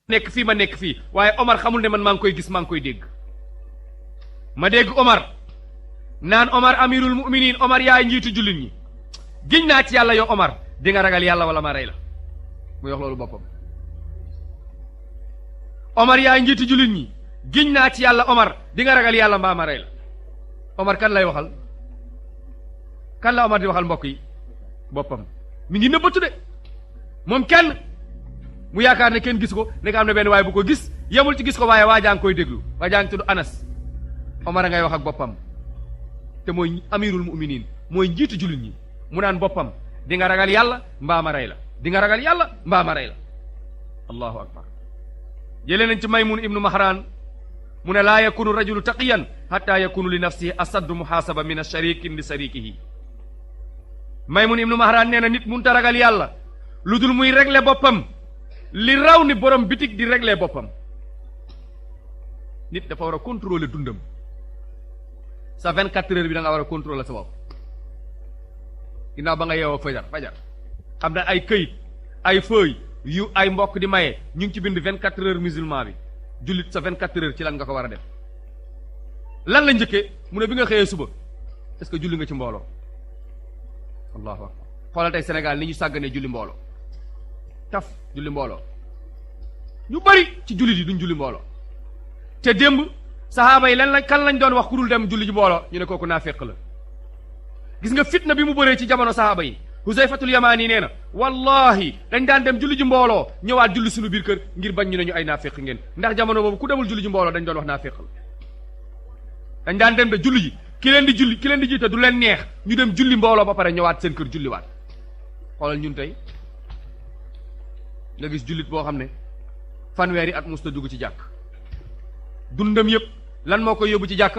nekk fii ma nekk fii waaye Omar xamul ne man maa ngi koy gis maa ngi koy dégg ma dégg Omar naan Omar amirul mu'minin Omar yaay njiitu jullit ñi giñ naa ci yàlla yow Omar di nga ragal yàlla wala ma rey la muy wax loolu boppam Omar yaay njiitu jullit ñi giñ naa ci yàlla Omar di nga ragal yàlla mbaa ma rey la Omar kan lay waxal kan la Omar di waxal mbokk yi boppam mi ngi nëbbatu de moom kenn mu yaakaar ne kenn gis ko ne nga am na benn waaye bu ko gis yemul ci gis ko waaye waajaa ngi koy déglu waajaa ngi tudd Anas Omar a ngay wax ak boppam te mooy amirul mu'minin mooy njiitu jullit ñi mu naan boppam di nga ragal yàlla mbaa ma rey la di nga ragal yàlla mbaa ma rey la allahu akbar jëlee nañ ci Maymun ibnu Mahran mu ne laa yakunu rajulu taqiyan hatta yakunu li nafsihi asaddu muhaasaba min asharikin li sarikihi Maymun ibnu Mahran nee na nit munta ragal yàlla lu dul muy régler boppam li raw ni borom bitig di régler boppam nit dafa war a contrôler dundam sa 24 heures bi da nga war a contrôler sa bopp ginnaaw ba nga yeewoo fajar am na ay këyit ay feuille yu ay mbokk di maye ñu ngi ci bind 24 heures musulman bi jullit sa 24 heures ci lan nga ko war a def lan la njëkkee mu ne bi nga xëyee suba est-ce que julli nga ci mbooloo allahu akbar xoolal tey Sénégal ni ñu sàgganee julli mbooloo taf julli mbooloo ñu bari ci jullit yi duñ julli mbooloo te démb sahaaba yi kan lañ doon wax ku dul dem julli ji mbooloo ñu ne kooku naaféq la gis nga fitna bi mu bëree ci jamono sahaaba yi Huzayfatul Yamaani nee na wallahi dañ daan dem julli ji mbooloo ñëwaat julli suñu biir kër ngir bañ ñu ne ñu ay naaféq ngeen ndax jamono boobu ku demul julli ji mbooloo dañ doon wax naaféq la dañ daan dem de julli ji ki leen di jiite du leen neex ñu dem julli mbooloo ba pare ñëwaat seen kër julliwaat xoolal ñun tey nga gis jullit boo xam ne fanweeri at musta dugg ci jàkk dundam yëpp lan moo koy yóbbu ci jàkk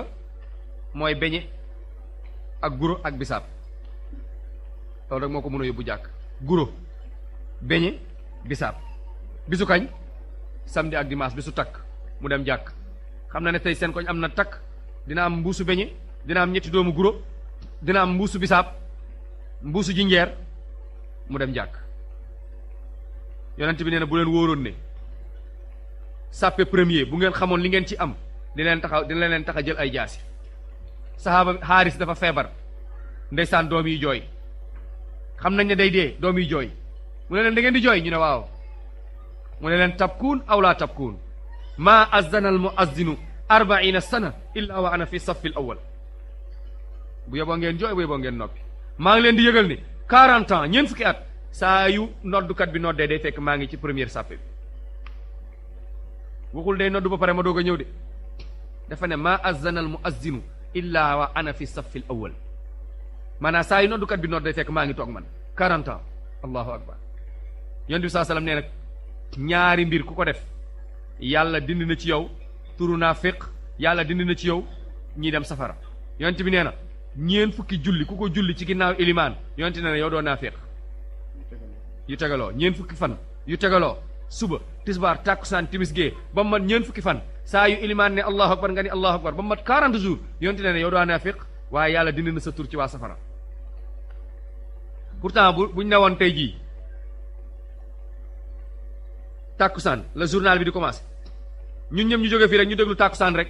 mooy beñe ak guro ak bisaab loolu rek moo ko mën a yóbbu jàkk guro beñe bisaab bisu kañ samedi ak dimanche bisu takk mu dem jàkk xam na ne tey seen koñ am na takk dina am mbuusu beñe dina am ñetti doomu guro dina am mbuusu bisaab mbuusu jinjeer mu dem jàkk yonent bi nee na bu leen wóoroon ne sàppe premier bu ngeen xamoon li ngeen ci am dina leen tax a jël ay jaasi sahaaba Haaris dafa feebar ndeysaan doom yi jooy xam nañ ne day dee doom yi jooy mu ne leen da ngeen di jooy ñu ne waaw mu ne leen tabkuun aw laa tabkuun maa azzana al muazzinu 40 sana illa wa ana fi saffi al awwal bu yeboo ngeen jooy bu yeboo ngeen noppi maa ngi leen di yëgal ne 40 ans ñeent fukki at saa yu noddukat bi noddee day fekk maa ngi ci première sàppe bi waxul day noddu ba pare ma doog a ñëw de dafa ne maa azzana al muazzinu illa wa ana fi saffi al awwal maanaam saa yu noddukat bi nodd day fekk maa ngi toog man 40 ans allahu akbar yonent bi saa sallam nee nag ñaari mbir ku ko def yàlla dindi na ci yow turu naafiq yàlla dindi na ci yow ñii dem safara yonent bi nee na ñeen fukki julli ku ko julli ci ginnaaw ilimaan yonent nee na yow doo naafiq yu tegaloo ñeen fukki fan yu tegaloo suba tisbaar tàkkusaan timis gee ba mu mat ñeen fukki fan saa yu ilimaan ne allahu akbar nga ni allahu akbar ba mu mat 40 jours yonent nee na yow doo naafiq waaye yàlla dindi na sa tur ci waa safara pourtant buñ ne woon tey jii tàkkusaan la journal bi di commencé ñun ñëpp ñu jóge fii rek ñu déglu tàkkusaan rek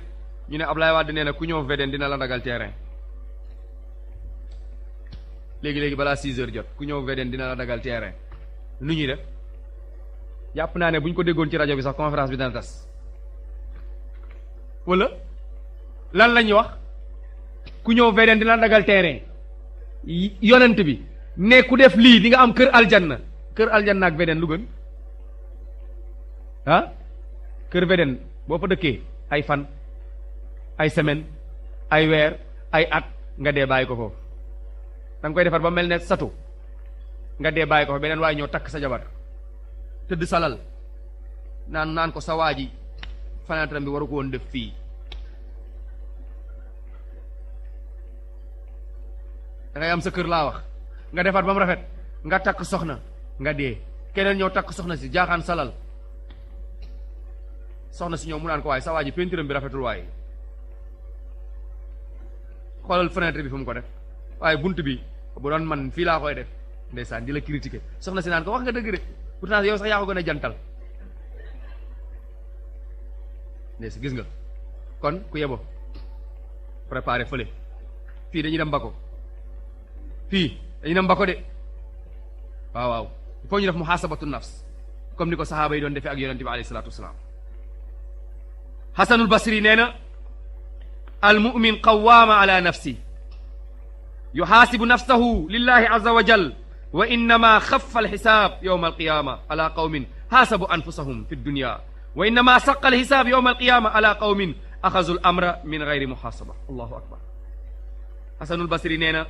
ñu ne Ablaye Wade nee na ku ñëw VDN dina la dagal terrain léegi balaa 6 heures jot ku ñëw VDN dina la dagal terrain nu ñuy def jàpp naa ne bu ñu ko déggoon ci rajo bi sax conférence bi dana tas wala lan la ñuy wax ku ñëw VDN dina la dagal terrain yonent bi ne ku def lii di nga am kër aljanna ak VDN lu gën ah kër VDN boo fa dëkkee ay fan ay semaine ay weer ay at nga dee bàyyi ko foofu da nga koy defar ba mel ne satu nga dee bàyyi ko fa beneen waaye ñëw takk sa jabar tëdd salal naan ko sa waa ji fenêtre bi waru ko woon def fii da ngay am sa kër laa wax nga defar ba mu rafet nga takk soxna nga dee keneen ñëw takk soxna si jaaxaan salal soxna si ñëw mu naan ko waaye sa waa ji peinturam bi rafetul waaye xoolal fenêtre bi fu mu ko def waaye bunt bi bu doon man fii laa koy def ndeysaan di la critiquer soxna si naan ko wax nga dëgg de pourtant yow sax yaa ko gën a jantal ne si gis nga kon ku yebo préparé fële fii dañuy dem Mbako fii dañuy dem Mbako de waaw waaw il faut ñu def muhasabatu nafs comme ni ko sahaaba yi doon defee ak yonente bi alayhi salatu wasalaam Hasanul Basri nee na al mu'min qawwaama ala nafsi yuhaasibu nafsahu lillahi azza wa jal wa innama xaffa alxisaab yowma alqiyama ala qawmin haasabu anfusahum fi dunya wa innama saqa alxisaab yowma alqiyama ala qawmin axazu al amra min gayri muhaasaba allahu akbar Hasanul Basri nee na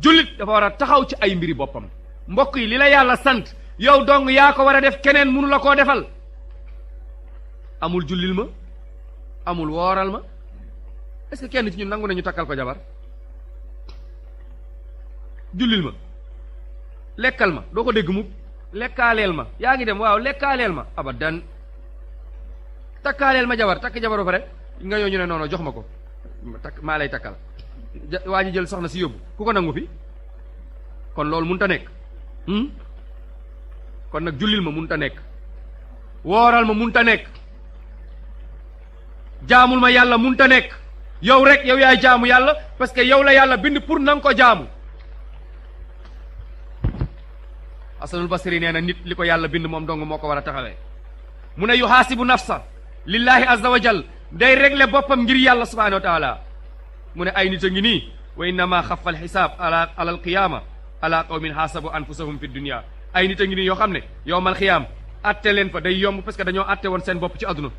jullit dafa war a taxaw ci ay mbiri boppam mbokk yi li la yàlla sant yow dong yaa ko war a def keneen mënu la koo defal amul jullil ma amul wooral ma est-ce que kenn ci ñun nangu nañu takkal ko jabar jullil ma lekkal ma doo ko dégg mukk lekkaaleel ma yaa ngi dem waaw lekkaaleel ma abadan takkaaleel ma jabar takk jabar ba pare nga ñëw ñu ne noonu jox ma ko takk maa lay takkal waa ji jël soxna si yóbbu ku ko nangu fi kon loolu mënut a nekk kon nag jullil ma mënut a nekk wooral ma mënut a nekk jaamul ma yàlla mënut a nekk yow rek yow yaay jaamu yàlla parce que yow la yàlla bind pour nanga ko jaamu Hasanul Basri nee na nit li ko yàlla bind moom dong moo ko war a taxawee mu ne yuhaasibu nafsa lillahi azza wa jal day régler boppam ngir yàlla subhanahu wa taala mu ne ay nit a ngi nii wa innama xafa alxisaab ala alqiyaama ala qawmin xaasabu anfusahum fi dunya ay nit a ngi nii yoo xam ne yowmal xiyaam atte leen fa day yomb parce que dañoo atte woon seen bopp ci àdduna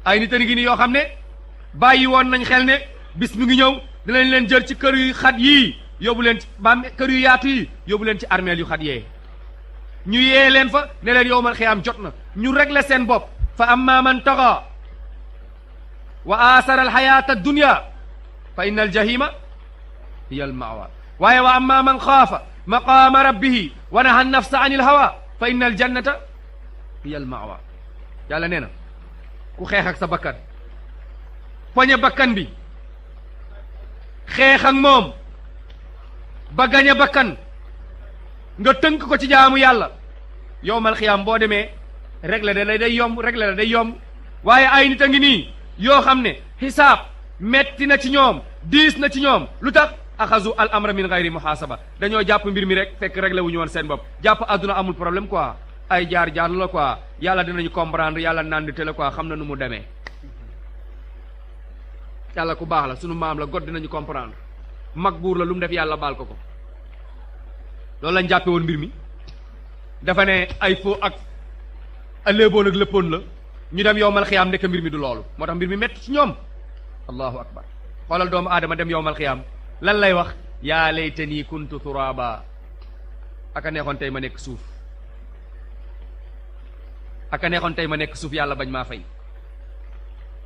ay nit a ngi nii yoo xam ne bàyyi woon nañ xel ne bis mi ngi ñëw dinañ leen jël ci kër yu xat yii yóbbu leen ci kër yu yaatu yi yóbbu leen ci armeel yu xat yee ñu yee leen fa ne leen yowmal xiyaam jot na ñu régler seen bopp fa amma man taxa wa aasara alxayaata dunya fa inna aljahima hiya almawa waaye wa amma man xaafa maqaama rabbihi wa naha nafsa an ilhawa fa inna aljannata hiya almawa yàlla nee na ku xeex ak sa bakkan poñe bakkan bi xeex ak moom ba gañe bakkan nga tënk ko ci jaamu yàlla yowmal xiyaam boo demee régler da day yomb régler da day yomb waaye ay nit a ngi nii yoo xam ne xisaab metti na ci ñoom diis na ci ñoom lu tax axazu al amra min gayri muhaasaba dañoo jàpp mbir mi rek fekk réglé wu ñu woon seen bopp jàpp àdduna amul problème quoi ay jaar la quoi yàlla dinañu comprendre yàlla nandite la quoi xam na nu mu demee yàlla ku baax la sunu maam la god dinañu comprendre mag buur la lu mu def yàlla baal ko loolu lañ jàppe woon mbir mi dafa ne ay faux ak léeboon ak léppoon la ñu dem yowmal xiyaam nekk mbir mi du loolu moo tax mbir mi métti ci ñoom allahu akbar xoolal doomu aadama dem yowmal xiyaam lan lay wax yaa laytanii kuntu turaba aka neexoon tey ma nekk suuf aka neexoon tey ma nekk suuf yàlla bañ maa fay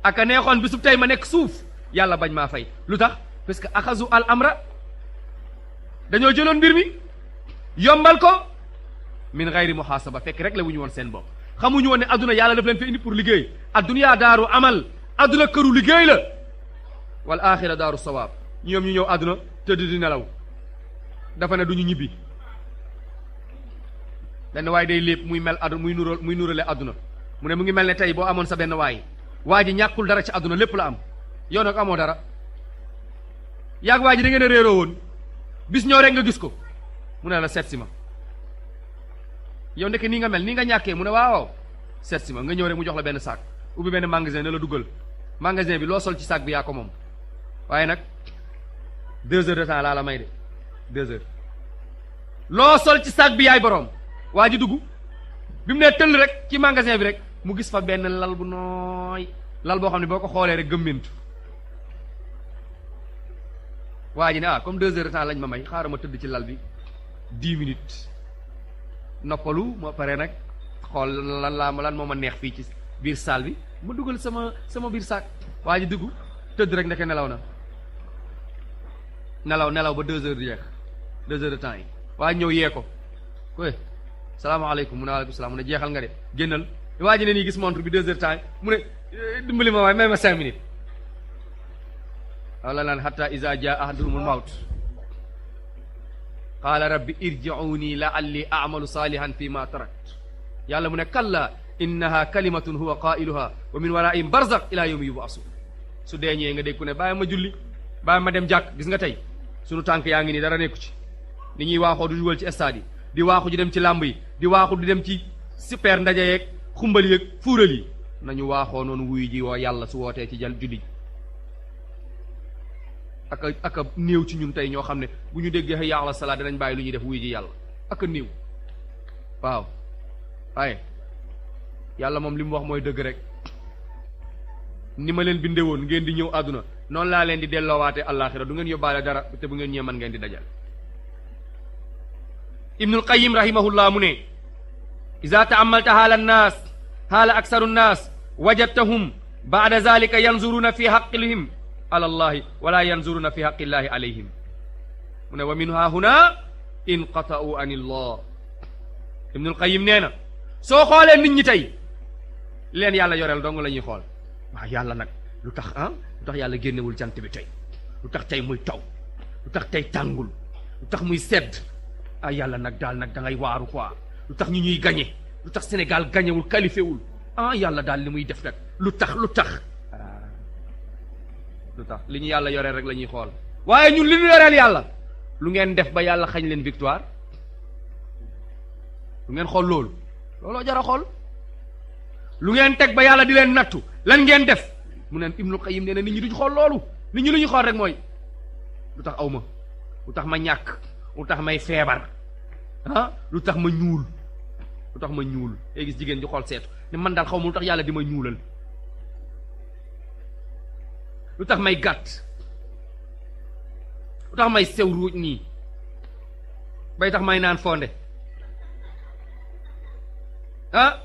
aka neexoon bisub tey ma nekk suuf yàlla bañ maa fay lu tax parce que axazu al amra dañoo jëloon mbir mi yombal ko min gayri muhaasaba fekk rek la wu ñu woon seen bopp xamuñu woon ne adduna yàlla daf leen fi indi pour liggéey adduniyaa daaru amal adduna këru liggéey la wal axira daaru sawaab ñoom ñu ñëw adduna tëdd di nelaw dafa ne duñu ñibbi benn waay day lépp muy mel adduna muy nurale adduna mu ne mu ngi mel ne tey boo amoon sa benn waay waa ji ñàkkul dara ci adduna lépp la am yow nag amoo dara yaag waa ji da ngeen a réeroo woon bis ñëw rek nga gis ko mu ne la seet si ma yow ndeke nii nga mel nii nga ñàkkee mu ne waaw seet si ma nga ñëw rek mu jox la benn sac ubbi benn magasin ne la duggal magasin bi loo sol ci sac bi yaa ko moom waaye nag 2 heures de temps laa la may de 2 heures loo sol ci sac bi yaay boroom waa ji dugg bi mu nee tëll rek ci magasin bi rek mu gis fa benn lal bu nooy lal boo xam ne boo ko xoolee rek gëmmentu waa ji ne ah comme 2 heures de temps lañ ma may xaaral ma tëdd ci lal bi 10 minutes noppalu moo pare nag xool lan moo ma neex fii ci biir salle bi ma dugal sama biir saak waa ji dugg tëdd rek ndeke nelaw na nelaw ba 2 heures di jeex 2 heures de temps yi waa ji ñëw yee ko koy salaamaaleykum mu ne waaleykum salaam mu ne jeexal nga de génnal waa ji ne nii gis montre bi 2 heures de temps yi mu ne dimbali ma waaye may ma 5 minutes wala naan hatta iza jaa ahaduhumul mawt qaala rabbi irji'uuni la'alli a'malu saalihan fi ma tarakt yàlla mu ne kalla innaha kalimatun huwa qailuha wa min waraihim barzakh ila yawmi yub'asun su dee ñëwee nga dégg ku ne bàyyi ma julli bàyyi ma dem jàkk. gis nga tey sunu tànk yaa ngi nii dara nekku ci ni ñuy waaxoo du dugal ci stade yi di waaxu di dem ci làmb yi di waaxu di dem ci super ndaje yeeg xumbal yeeg fuural yi nañu waaxoo noonu wuyu ji woo yàlla su wootee ci jal julli aka néew ci ñun tey ñoo xam ne bu ñu déggee hayya ala salaat danañ bàyyi lu ñuy def wuyu ji yàlla aka néew. waaw waaye yàlla moom li mu wax mooy dëgg rek ni ma leen bindee woon ngeen di ñëw àdduna noonu laa leen di delloowaate àllaaxira du ngeen yóbbaale dara te bu ngeen ñëwee mën ngeen di dajal. ibnul qayyim rahimahullah mu ne iza ta'ammalta haala annaas haala aksaru nnaas wajadtahum ba'da zalika yanzuruna fi haqqihim ala allahi wala yanzuruna fi haqqillahi alayhim mu ne wa min ha huna inqata'u an illah. ibnul qayyim nee na soo xoolee nit ñi tey leen yàlla yoreel dong la ñuy xool. waaw yàlla nag lu tax lu tax yàlla génnewul jant bi tey lu tax tey muy taw lu tax tey tàngul lu tax muy sedd yàlla nag daal nag da ngay waaru quoi lu tax ñu ñuy gañe lu tax Sénégal gañewul qualifié wul yàlla daal li muy def nag lu tax li ñu yàlla yoreel rek la ñuy xool. waaye ñun li ñu yoreel yàlla lu ngeen def ba yàlla xañ leen victoire lu ngeen xool looloo jar a xool. lu ngeen teg ba yàlla di leen nattu lan ngeen def mu neen Ibnul Qayyim nee na nit ñi duñ xool loolu. nit ñi lu ñu xool rek mooy lu tax aw ma lu tax ma ñàkk lu tax may feebar lu tax ma ñuul lu tax ma ñuul. day gis jigéen di xool seetu ne man daal xaw ma lu tax yàlla di ma ñuulal lu tax may gàtt lu tax may sew ruuj nii bay tax may naan fonde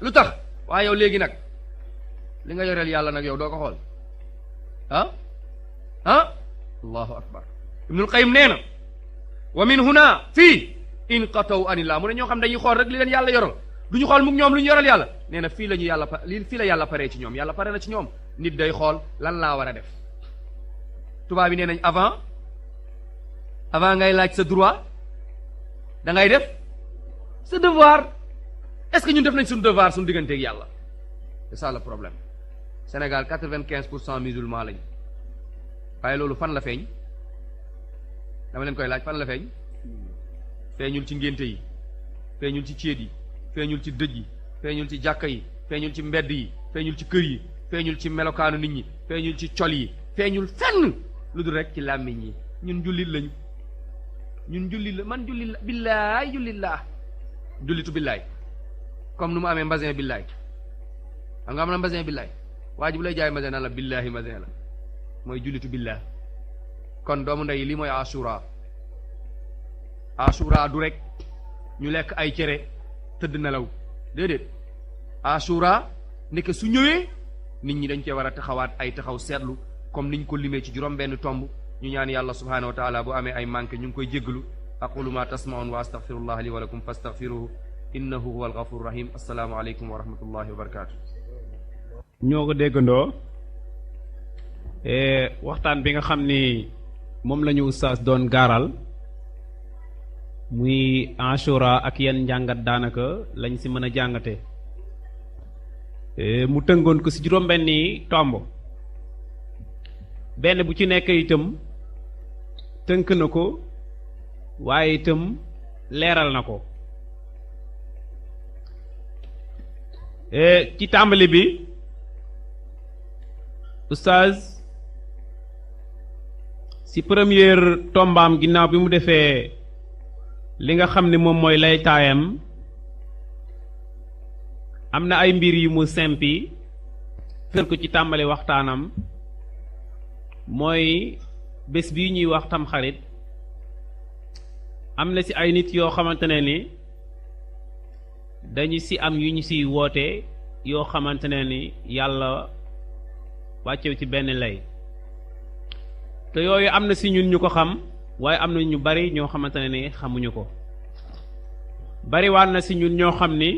lu tax. waaye yow léegi nag li nga yoreel yàlla nag yow doo ko xool allahu akbar. ibnul qayyim nee na wa min huna fii inqataw anillah mu ne ñoo xam dañuy xool rek li leen yàlla yoral du ñu xool mukk ñoom lu ñu yoreel yàlla. nee na fii la ñu yàlla fii la yàlla paree ci ñoom yàlla pare na ci ñoom. nit day xool lan laa war a def. tubaab yi nee nañ avant ngay laaj sa droit da ngay def sa devoir. est-ce que ñun def nañ suñu devoir suñu digganteeg yàlla. c'est ça le problème. Sénégal 95% musulmans lañ waaye loolu fan la feeñ dama leen koy laaj fan la feeñ. feeñul ci ngénte yi feeñul ci céet yi feeñul ci dëj yi feeñul ci jàkka yi feeñul ci mbedd yi feeñul ci kër yi feeñul ci melokaanu nit ñi feeñul ci col yi feeñul fenn lu dul rek ci làmmiñ yi. ñun jullit lañu ñun jullit la man jullit la billaay jullit laa jullitu billaay. comme nu mu amee mbasin billaay xam nga am na mbasin billaay waa ji bu lay jaay mbasin naan la billaahi mbasin la mooy jullitu billaah. kon doomu ndey lii mooy asura du rek ñu lekk ay cere tëdd nelaw déedéet. asura nekk su ñëwee nit ñi dañ cee war a taxawaat ay taxaw seetlu comme niñ ko limee ci juróom benn tomb. ñu ñaan yàlla subhaanahu wa taala bu amee ay manqué ñu ngi koy jéggalu. aqulu ma tasmaun wa astaghfirullah li wa lakum fastaghfiruhu innahu huwa alghafur rahim. assalaamu aleykum wa rahmatullahi wa barakaatu. ñoo ko déggandoo waxtaan bi nga xam ni moom la ñu ustaas doon gaaral muy Ashura ak yenn njàngat daanaka lañ si mën a jàngate mu tëngoon ko si juróom-benni tomb benn bu ci nekk itam tënk na ko waaye itam leeral na ko. ci tàmbali bi oustaz ci première tombaam ginnaaw bi mu defee li nga xam ne moom mooy laytaayam am na ay mbir yu mu sempi fër ko ci tàmbali waxtaanam mooy bés bii ñuy wax tamxarit am na ci ay nit yoo xamante ne ni dañu ci am yu ñu ciy woote yoo xamante ne ni yàlla wàccew ci benn lay te yooyu am na ci ñun ñu ko xam waaye am na ñu bari ñoo xamante ne ni xamuñu ko bariwaan na ci ñun ñoo xam ni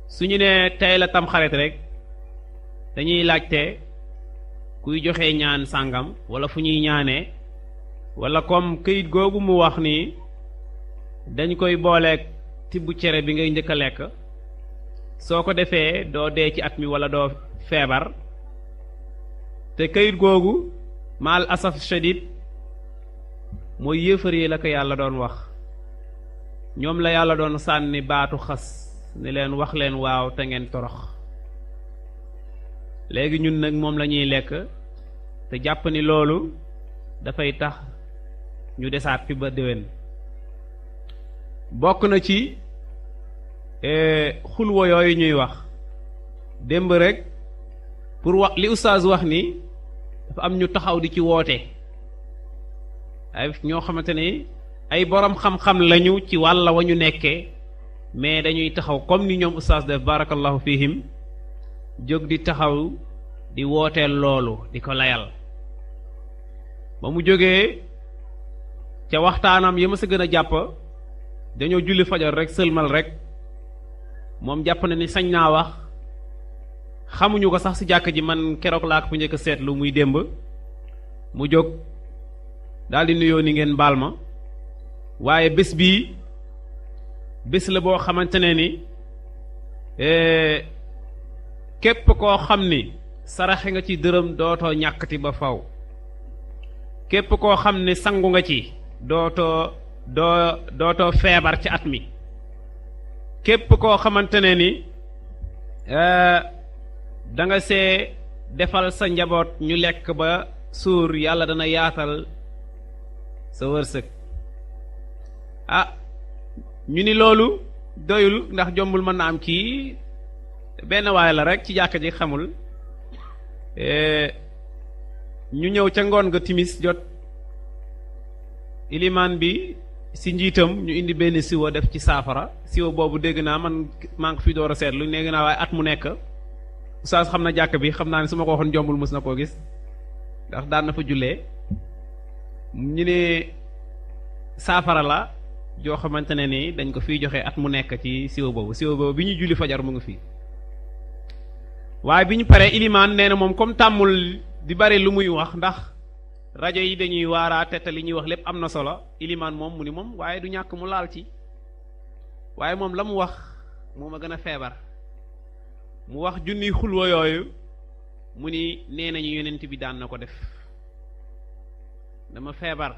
suñu ne tey la tamxarit rek dañuy laajte kuy joxe ñaan sàngam wala fu ñuy ñaanee wala comme këyit googu mu wax ni dañ koy booleeg tibb cere bi ngay njëkk a lekk soo ko defee doo dee ci at mi wala doo feebar te kayit googu maal asaf shadid mooy yéefar yi la ko yàlla doon wax ñoom la yàlla doon sànni baatu xas ni leen wax leen waaw te ngeen torox léegi ñun nag moom la ñuy lekk te jàpp ni loolu dafay tax ñu desaat fi ba déwén bokk na ci xulwa yooyu ñuy wax démb rek pour wax li oustaz wax ni dafa am ñu taxaw di ci woote ay ñoo xamante ni ay borom xam-xam lañu ci wàlla wa ñu nekkee mais dañuy taxaw comme ni ñoom oustaz def barakallahu fihim jóg di taxaw di wooteel loolu di ko layal ba mu jógee ca waxtaanam yi ma sa gën a jàpp dañoo julli fajar rek sëlmal rek moom jàpp na ni sañ naa wax xamuñu ko sax ci jàkk ji man keroog laa ko fu njëkk a seetlu muy démb mu jóg daldi nuyoo ni ngeen baal ma waaye bés bii bés la boo xamante ne ni képp koo xam ni saraxe nga ci dërëm dootoo ñàkkati ba faw képp koo xam ne sangu nga ci dootoo feebar ci at mi képp koo xamante ne ni da nga see defal sa njaboot ñu lekk ba suur yàlla dana yaatal sa wërsëg ah ñu ni loolu doyul ndax jombul mën na am kii benn waay la rek ci jàkka ji xamul ñu ñëw ca ngoon nga timis jot ilimaan bi si njiitam ñu indi benn siwo def ci saafara siwo boobu dégg naa man maa ngi fi door a seetlu dégg naa waaye at mu nekk oustaz xam na jàkk bi xam naa ne su ma ko waxoon jombul mës na koo gis ndax daan na fa jullee ñu ne saafara la joo xamante ne ni dañ ko fiy joxe at mu nekk ci siwo boobu bi ñuy julli fajar mu ngi fii waaye bi ñu paree ilimaan nee na moom comme tàmmul di bari lu muy wax ndax rajo yi dañuy waaraate te li ñuy wax lépp am na solo ilimaan moom mu ni moom waaye du ñàkk mu laal ci waaye moom la mu wax moo ma gën a feebar mu wax junniy xulwa yooyu mu ni nee nañu yonent bi daan na ko def dama feebar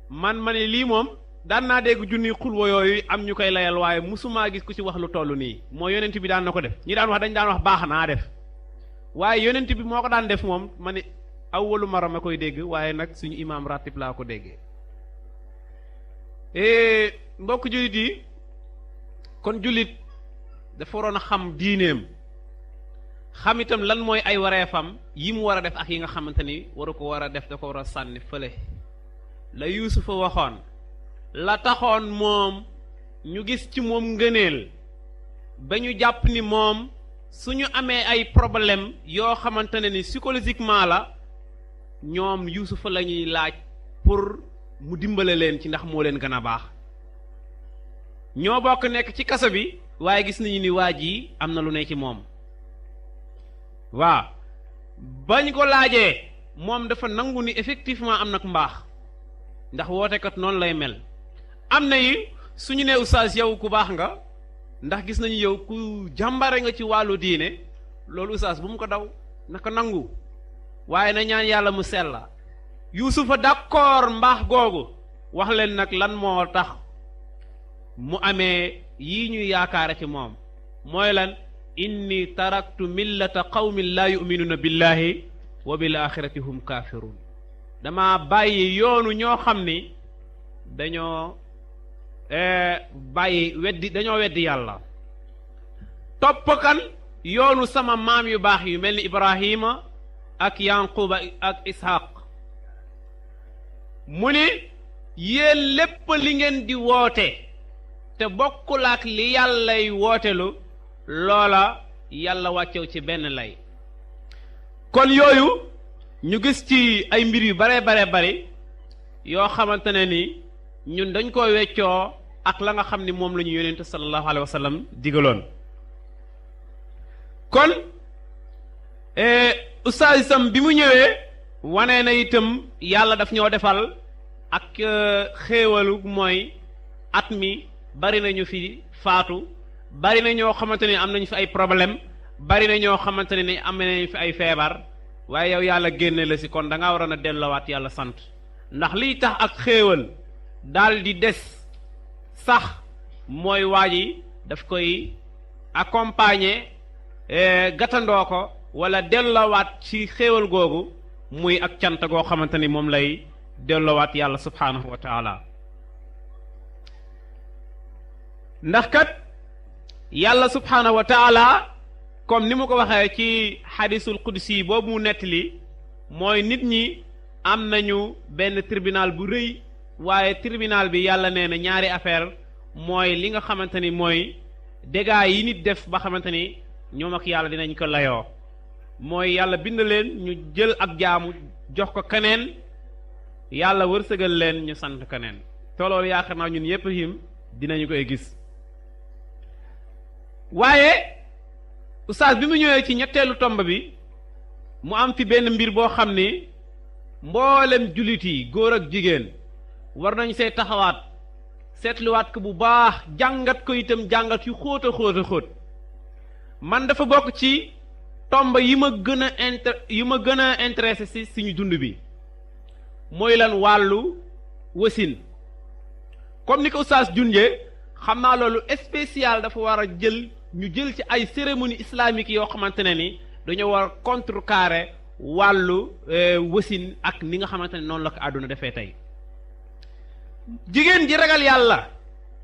man ma ne lii moom daan naa dégg junniy xulwa yooyu am ñu koy layal waaye musumaa gis ku ci wax lu toll nii moo yonent bi daan na ko def ñi daan wax dañ daan wax baax naa def waaye yonent bi moo ko daan def moom ma ne awwalu mara ma koy dégg waaye nag suñu imaam ratib laa ko déggee mbokk jullit yi kon jullit dafa waroon a xam diineem xam itam lan mooy ay wareefam yi mu war a def ak yi nga xamante ni waru ko war a def da ko war a sànni fële la Yuusufa waxoon la taxoon moom ñu gis ci moom ngëneel ba ñu jàpp ni moom suñu amee ay problème yoo xamante ne ni psychologiquement la ñoom Yuusufa la ñuy laaj pour mu dimbale leen ci ndax moo leen gën a baax ñoo bokk nekk ci kaso bi waaye gis nañu ni waa ji am na lu ne ci moom waaw bañ ko laajee moom dafa nangu ni effectivement am nag mbaax ndax wootekat noonu lay mel am na yi suñu nee oustaz yow ku baax nga ndax gis nañu yow ku jàmbare nga ci wàllu diine loolu oustaz bu mu ko daw naka nangu waaye na ñaan yàlla mu sella Yuusufa d'accord mbaax googu wax leen nag lan moo tax mu amee yii ñuy yaakaare ci moom mooy lan inni taraktu millata qawmin laa yu'minuuna billahi wa bil axirati hum kaafiruun dama bàyyi yoonu ñoo xam ni dañoo dañoo weddi yàlla topp kan yoonu sama maam yu baax yu mel ni Ibrahima ak Yanquba ak Ishaq mu ni yéen lépp li ngeen di woote te bokkul ak li yàllay wootelu loola yàlla wàccew ci benn lay kon yooyu ñu gis ci ay mbir yu bare bari yoo xamante ne ni ñun dañ ko weccoo ak la nga xam ni moom la ñu yonent sallallahu alayhi wa sallam digaloon kon ustaas itam bi mu ñëwee wane na itam yàlla daf ñoo defal ak xéewalu mooy at mi bari nañu fi faatu bari na ñoo xamante ne am nañu fi ay problème bari na ñoo xamante ne ni am nañu fi ay feebar waaye yow yàlla génne la ci kon da ngaa waroon a delloowaat yàlla sant ndax liy tax ak xéewal daal di des sax mooy waa ji daf koy accompagner gàttandoo ko wala delloowaat ci xéewal googu muy ak cant goo xamante ni moom lay delloowaat yàlla subhaanahu wa taala ndax kat yàlla subhaanahu wa taala comme ni mu ko waxee ci xadisul qudsi boobu mu nettali mooy nit ñi am nañu benn tribunal bu rëy waaye tribunal bi yàlla nee na ñaari affaire mooy li nga xamante ni mooy dégâts yi nit def ba xamante ni ñoom ak yàlla dinañ ko layoo mooy yàlla bind leen ñu jël ak jaamu jox ko keneen yàlla wërsëgal leen ñu sant keneen te loolu yaakaar naa ñun yépp him dinañu koy gis waaye oustaz bi mu ñëwee ci ñetteelu tomb bi mu am fi benn mbir boo xam ni mboolem jullit yi góor ak jigéen war nañ see taxawaat seetluwaat ko bu baax jàngat ko itam jàngat yu xóot a xóot a xóot man dafa bokk ci tomb yi ma gën a intéressé ci suñu dund bi mooy lan wàllu wasin comme ni ko oustaz junjee xam naa loolu spécial dafa war a ñu jël ci ay cérémonie islamique yoo xamante ne ni dañoo war contrecarrer wàllu wasin ak ni nga xamante ne noonu la ko àdduna defee tey jigéen ji ragal yàlla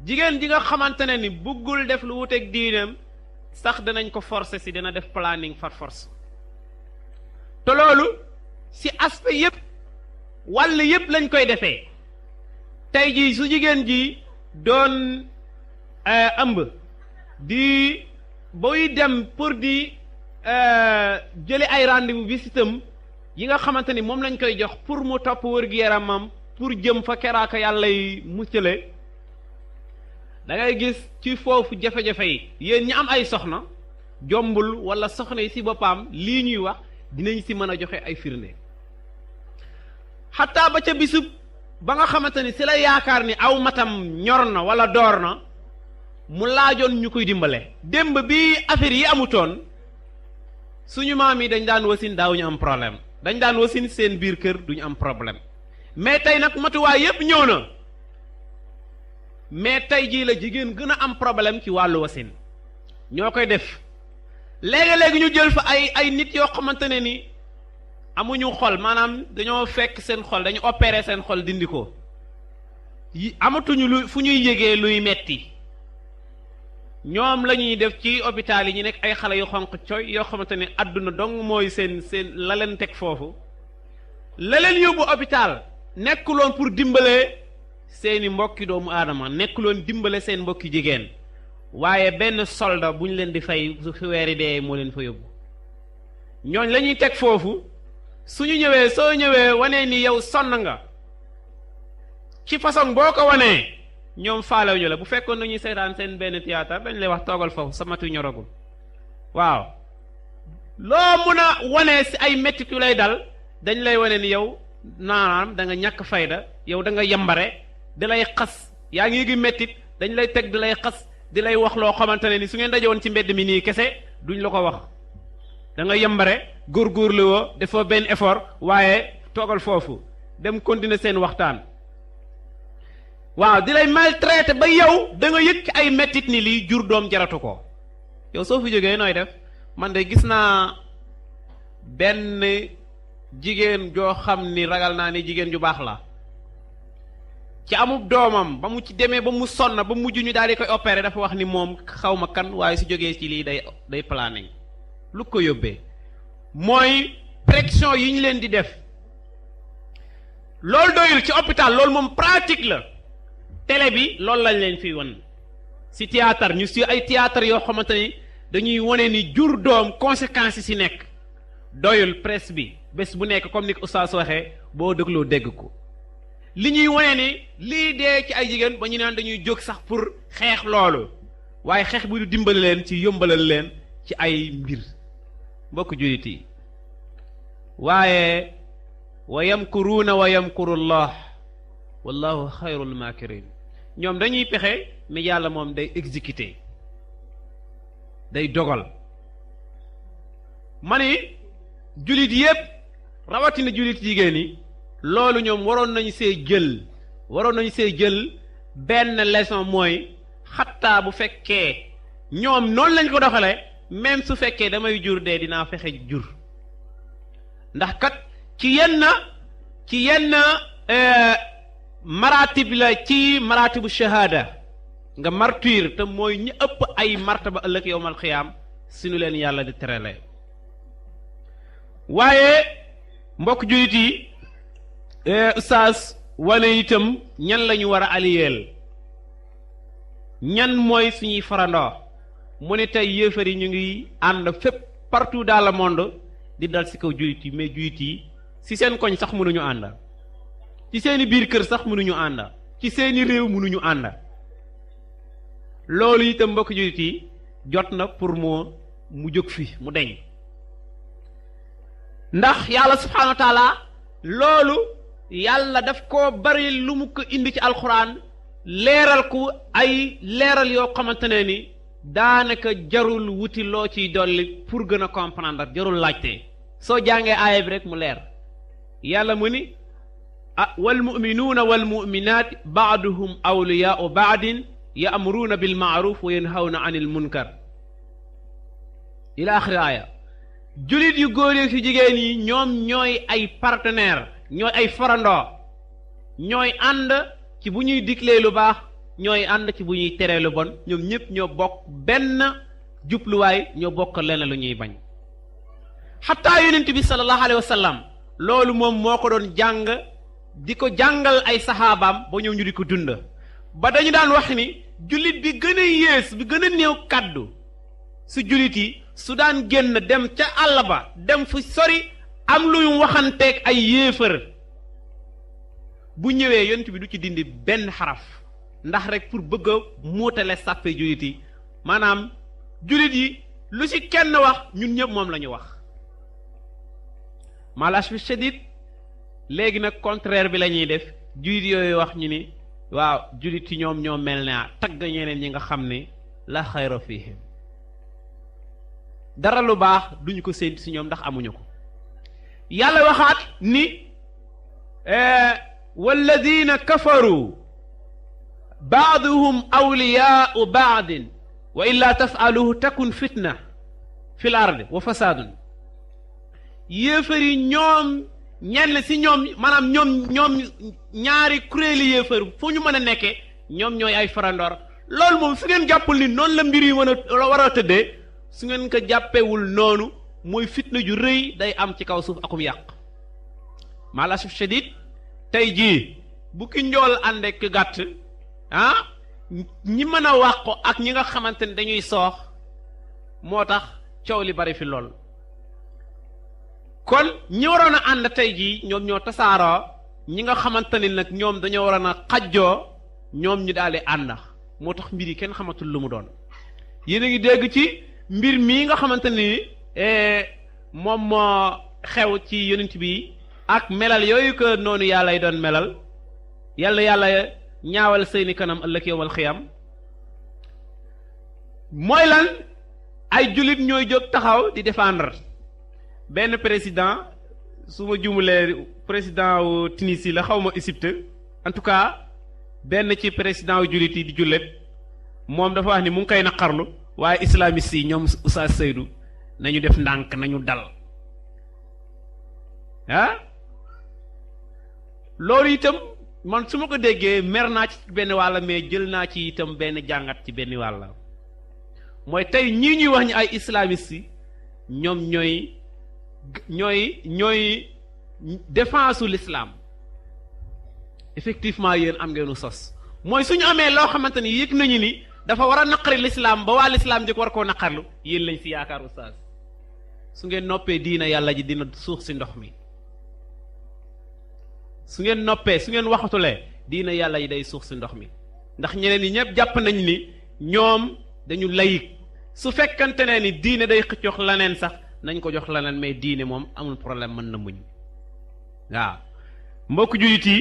jigéen ji nga xamante ne ni bëggul def lu wuteeg diinam sax danañ ko forcer si dina def planning par force te loolu si aspect yépp wàll yépp lañ koy defee tey jii su jigéen ji doon ëmb di booy dem pour di jële ay rendez-vous visitam yi nga xamante ni moom lañ koy jox pour mu topp wër-gi-yaramam pour jëm fa keraaka yàlla yi muccale da ngay gis ci foofu jafe-jafe yi yéen ñi am ay soxna jombul wala soxna yi ci boppam lii ñuy wax dinañ ci mën a joxe ay firnde xataa ba ca bisub ba nga xamante ni ci la yaakaar ni aw matam ñor na wala door na mu laajoon ñu koy dimbale démb bi affaire yi amutoon suñu maam yi dañ daan wasin daawuñu am problème dañ daan wasin seen biir kër duñu am problème mais tey nag matuwaay yépp ñëw na mais tey jii la jigéen gën a am problème ci wàllu wasin ñoo koy def léegi-léegi ñu jël fa ay nit yoo xamante ne ni amuñu xol maanaam dañoo fekk seen xol dañu opérer seen xol dindi ko yi amatuñu lu fu ñuy yëgee luy metti ñoom la ñuy def ci hôpital yi ñu nekk ay xale yu xonq coy yoo xamante ne àdduna dong mooy seen la leen teg foofu la leen yóbbu hôpital nekkuloon pour dimbale seeni mbokki doomu aadama nekkuloon dimbale seen mbokki jigéen waaye benn soldat bu ñu leen di fay su weeri dee moo leen fa yóbbu ñooñ la ñuy teg foofu suñu ñëwee soo ñëwee wanee ni yow sonn nga ci façon boo ko wanee ñoom faalewuñu la bu fekkoon nañuy seetaan seen benn théâtre dañ lay wax toogal foofu sa matu ñoragul waaw loo mun a wanee si ay mettit yu lay dal dañ lay wane ni yow naanaam da nga ñàkk fayda yow da nga yambare di lay xas yaa ngi yëgi mettit dañ lay teg di lay xas di lay wax loo xamante ne ni su ngeen dajewoon ci mbedd mi nii kese duñ la ko wax da nga yambare góorgóorlu woo defoo benn effort waaye toogal foofu dem continuer seen waxtaan waaw di lay maltraité ba yow da nga yëg ay mettit ni lii jur doom jaratu ko yow soo fi jógee nooy def man de gis naa benn jigéen joo xam ni ragal naa ni jigéen ju baax la ci amub doomam ba mu ci demee ba mu sonn ba mujj ñu daal di koy opérer dafa wax ni moom xaw ma kan waaye su jógee ci lii day planning lu ko yóbbee mooy pression yi ñu leen di def loolu doyul ci hôpital loolu moom pratique la télé bi loolu lañ leen fi won ci théâtre ñu ci ay théâtre yoo xamante ni dañuy wone ni jur doom conséquences yi ci nekk doyul presse bi bés bu nekk comme ni ko oustaz waxee boo dégloo dégg ko li ñuy wone ni lii dee ci ay jigéen ba ñu naan dañuy jóg sax pour xeex loolu waaye xeex bu du dimbali leen ci yombalal leen ci ay mbir mbokk jullit yi waaye wa yamkuruuna wa yamkurullah wallahu xayrul makirin ñoom dañuy pexe mais yàlla moom day exécuter day dogal ma ni jullit yépp rawatina jullit jigéen yi loolu ñoom waroon nañu see jël benn leçon mooy xattaa bu fekkee ñoom noonu lañ ko doxale même su fekkee damay jur dee dinaa fexe jur ndax kat ci yenn maratib la ci maratibu shahada nga martyr te mooy ñi ëpp ay martaba ëllëg yowmal xiyaam si nu leen yàlla di terale waaye mbokk jullit yi ustaas wane itam ñan lañu war a aliyeel ñan mooy suñuy farandoo mu ne tey yéefar yi ñu ngi ànd fépp partout dans le monde di dal ci kaw jullit yi mais jullit yi ci seen koñ sax mënuñu ànd ci seeni biir kër sax mënuñu ànd ci seeni réew mënuñu ànd loolu itam mbokk jullit yi jot na pour mu jóg fi mu deñ ndax yàlla subhaanahu wa taala loolu yàlla daf koo bari lu mu ko indi ci alxuraan leeral ko ay leeral yoo xamante ne ni daanaka jarul wuti loo ciy dolli pour gën a comprendre jarul laajte soo jàngee aaya bi rek mu leer yàlla mu ni wal muminuuna wal muminaat baaduhum awliyaau baadin ya'muruuna bil maaruf wa yanhawna anil munkar ila axiri aaya julit yu góor yi ci jigéen yi ñoom ñooy ay partenaire ñooy ay farandoo ñooy ànd ci bu ñuy diglee lu baax ñooy ànd ci bu ñuy teree lu bon ñoom ñëpp ñoo bokk benn jubluwaay ñoo bokk lenn lu ñuy bañ xataa yonent bi sallallahu alayhi wa sallam loolu moom moo ko doon jàng di ko jàngal ay saxaabaam ba ñëw ñu di ko dund ba dañu daan wax ni jullit bi gën a yées bi gën a néew kàddu su jullit yi su daan génn dem ca àll ba dem fu sori am luy waxanteeg ay yéefar bu ñëwee yonent bi du ci dindi benn xaraf ndax rek pour bëgg a muutale sàppe jullit yi maanaam jullit yi lu ci kenn wax ñun ñëpp moom la ñu wax malaas bi shadid léegi nag contraire bi la ñuy def jullit yooyu wax ñu ni waaw jullit yi ñoom mel ne tagg ñeneen ñi nga xam ne la xayra fihim dara lu baax duñu ko séentu ci ñoom ndax amuñu ko yàlla waxaat ni walladina kafaru baaduhum awliyaau baadin wa illa tafaluhu takun fitna fi l ard wa fasaadun yéefar yi ñoom ñenn ci ñoom maanaam ñoom ñaari kuréeli yéefar fu ñu mën a nekkee ñoom ñooy ay farandoor loolu moom su ngeen jàppul ni noonu la mbir yi war a tëddee su ngeen ko jàppewul noonu mooy fitna ju rëy day am ci kaw suuf akum yàq maalasuf shadid tey jii bu ki njool ànd ak gàtt ñi mën a wàqu ak ñi nga xamante ne dañuy soox moo tax coow li bari fi lool kon ñi waroon a ànd tey jii ñoom ñoo tasaaroo ñi nga xamante ni nag ñoom dañoo waroon a xajjoo ñoom ñu daal di ànd moo tax mbir yi kenn xamatul lu mu doon yéen a ngi dégg ci mbir mii nga xamante ni moom moo xew ci yonent bi ak melal yooyu ko noonu yàllay doon melal yàlla ñaawal seeni kanam ëllëg yowmal xiyam mooy lan ay jullit ñooy jóg taxaw di défendre benn président su ma jumulee président wu Tunisie la xaw ma Égypte en tout cas benn ci président wu jullit yi di jullit moom dafa wax ni mu ngi koy naqarlu waaye islamiste yi ñoom Oustaz Seydou nañu def ndànk nañu dal loolu itam man su ma ko déggee mer naa ci benn wàll mais jël naa ci itam benn jàngat ci benn wàll mooy tey ñii ñuy wax ñi ay islamiste yi ñoom ñooy défense u l'islam effectivement yéen am ngeenu sos mooy suñu amee loo xamante ni yëg nañu ni dafa war a naqari l'islam ba waa l'islam jëkk war koo naqarlu yéen lañ ci yaakaar oustaz su ngeen noppee diina yàlla ji dina suux ci ndox mi su ngeen noppee su ngeen waxatulee diina yàlla yi day suux ci ndox mi ndax ñeneen ñi ñëpp jàpp nañ ni ñoom dañu layik su fekkante ne ni diine day jox leneen sax nañ ko jox leneen mais diine moom amul problème mën na muñ waaw mbokk jullit yi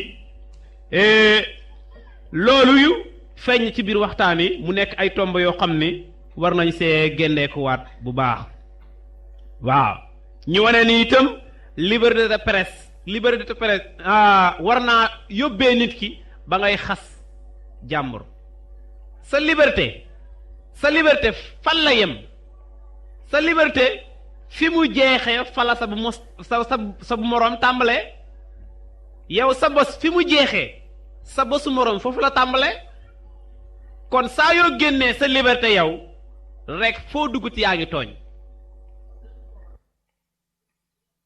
loolu yu feeñ ci biir waxtaan yi mu nekk ay tomb yoo xam ni war nañ see génneekuwaat bu baax waaw ñu wane ni itam liberté de presse war naa yóbbee nit ki ba ngay xas jàmbur sa liberté fan la yem sa liberté fi mu jeexee fala sa bu moroom tàmbalee yow sa bos fi mu jeexee sa bosu moroom foofu la tàmbalee kon saa yoo génnee sa liberté yow rek foo dugguti yaa ngi tooñ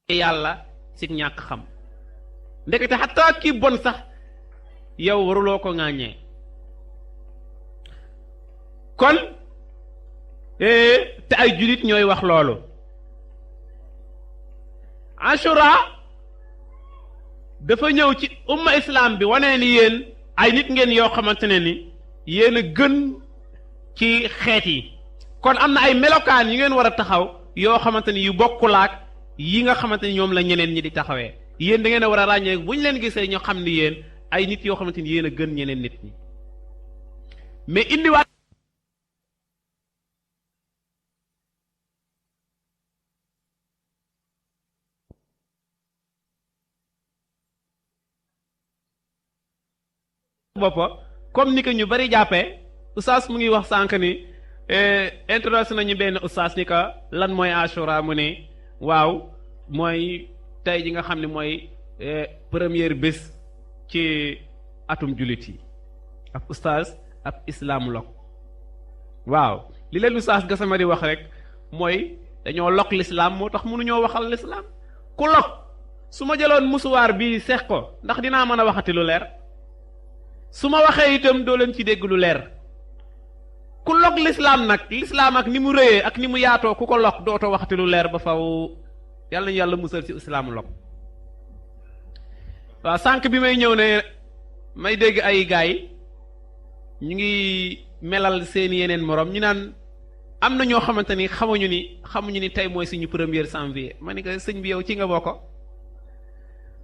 yàlla si ñàkk xam ndekete xataa kii bon sax yow waruloo ko ŋàññee kon te ay jullit ñooy wax loolu Ashura dafa ñëw ci umma islam bi wane ni yéen ay nit ngeen yoo xamante ne ni yéen a gën ci xeet yi kon am na ay melokaan yu ngeen war a taxaw yoo xamante ni yu bokkulaak yi nga xamante ni ñoom la ñeneen ñi di taxawee yéen da ngeen a war a ràññee bu ñu leen gisee ñoo xam ni yéen ay nit yoo xamante ni yéen a gën ñeneen nit ñi mais indiwaat boppa comme ni ko ñu bari jàppee oustaz mu ngi wax sànq ni introduction nañu benn oustaz ni ko lan mooy Ashura mu ne waaw mooy tey ji nga xam ne mooy première bés ci atum jullit yi ab oustaz ab islamologue waaw li leen oustaz Gassama di wax rek mooy dañoo lok l'islam moo tax mënuñoo waxal l'islam ku lok su ma jëloon musuwaar bi seex ko ndax dinaa mën a waxati lu leer su ma waxee itam doo leen ci dégg lu leer ku lok l'islam nag l'islam ak ni mu rëyee ak ni mu yaatoo ku ko lok dootoo waxati lu leer ba faw yàlla nañu yàlla musal ci islaamu lok waaw sànq bi may ñëw ne may dégg ay gaay ñu ngi melal seeni yeneen moroom ñu naan am na ñoo xamante ni xamuñu ni tey mooy suñu premier janvier ma ni ko sëñ bi yow ci nga bokk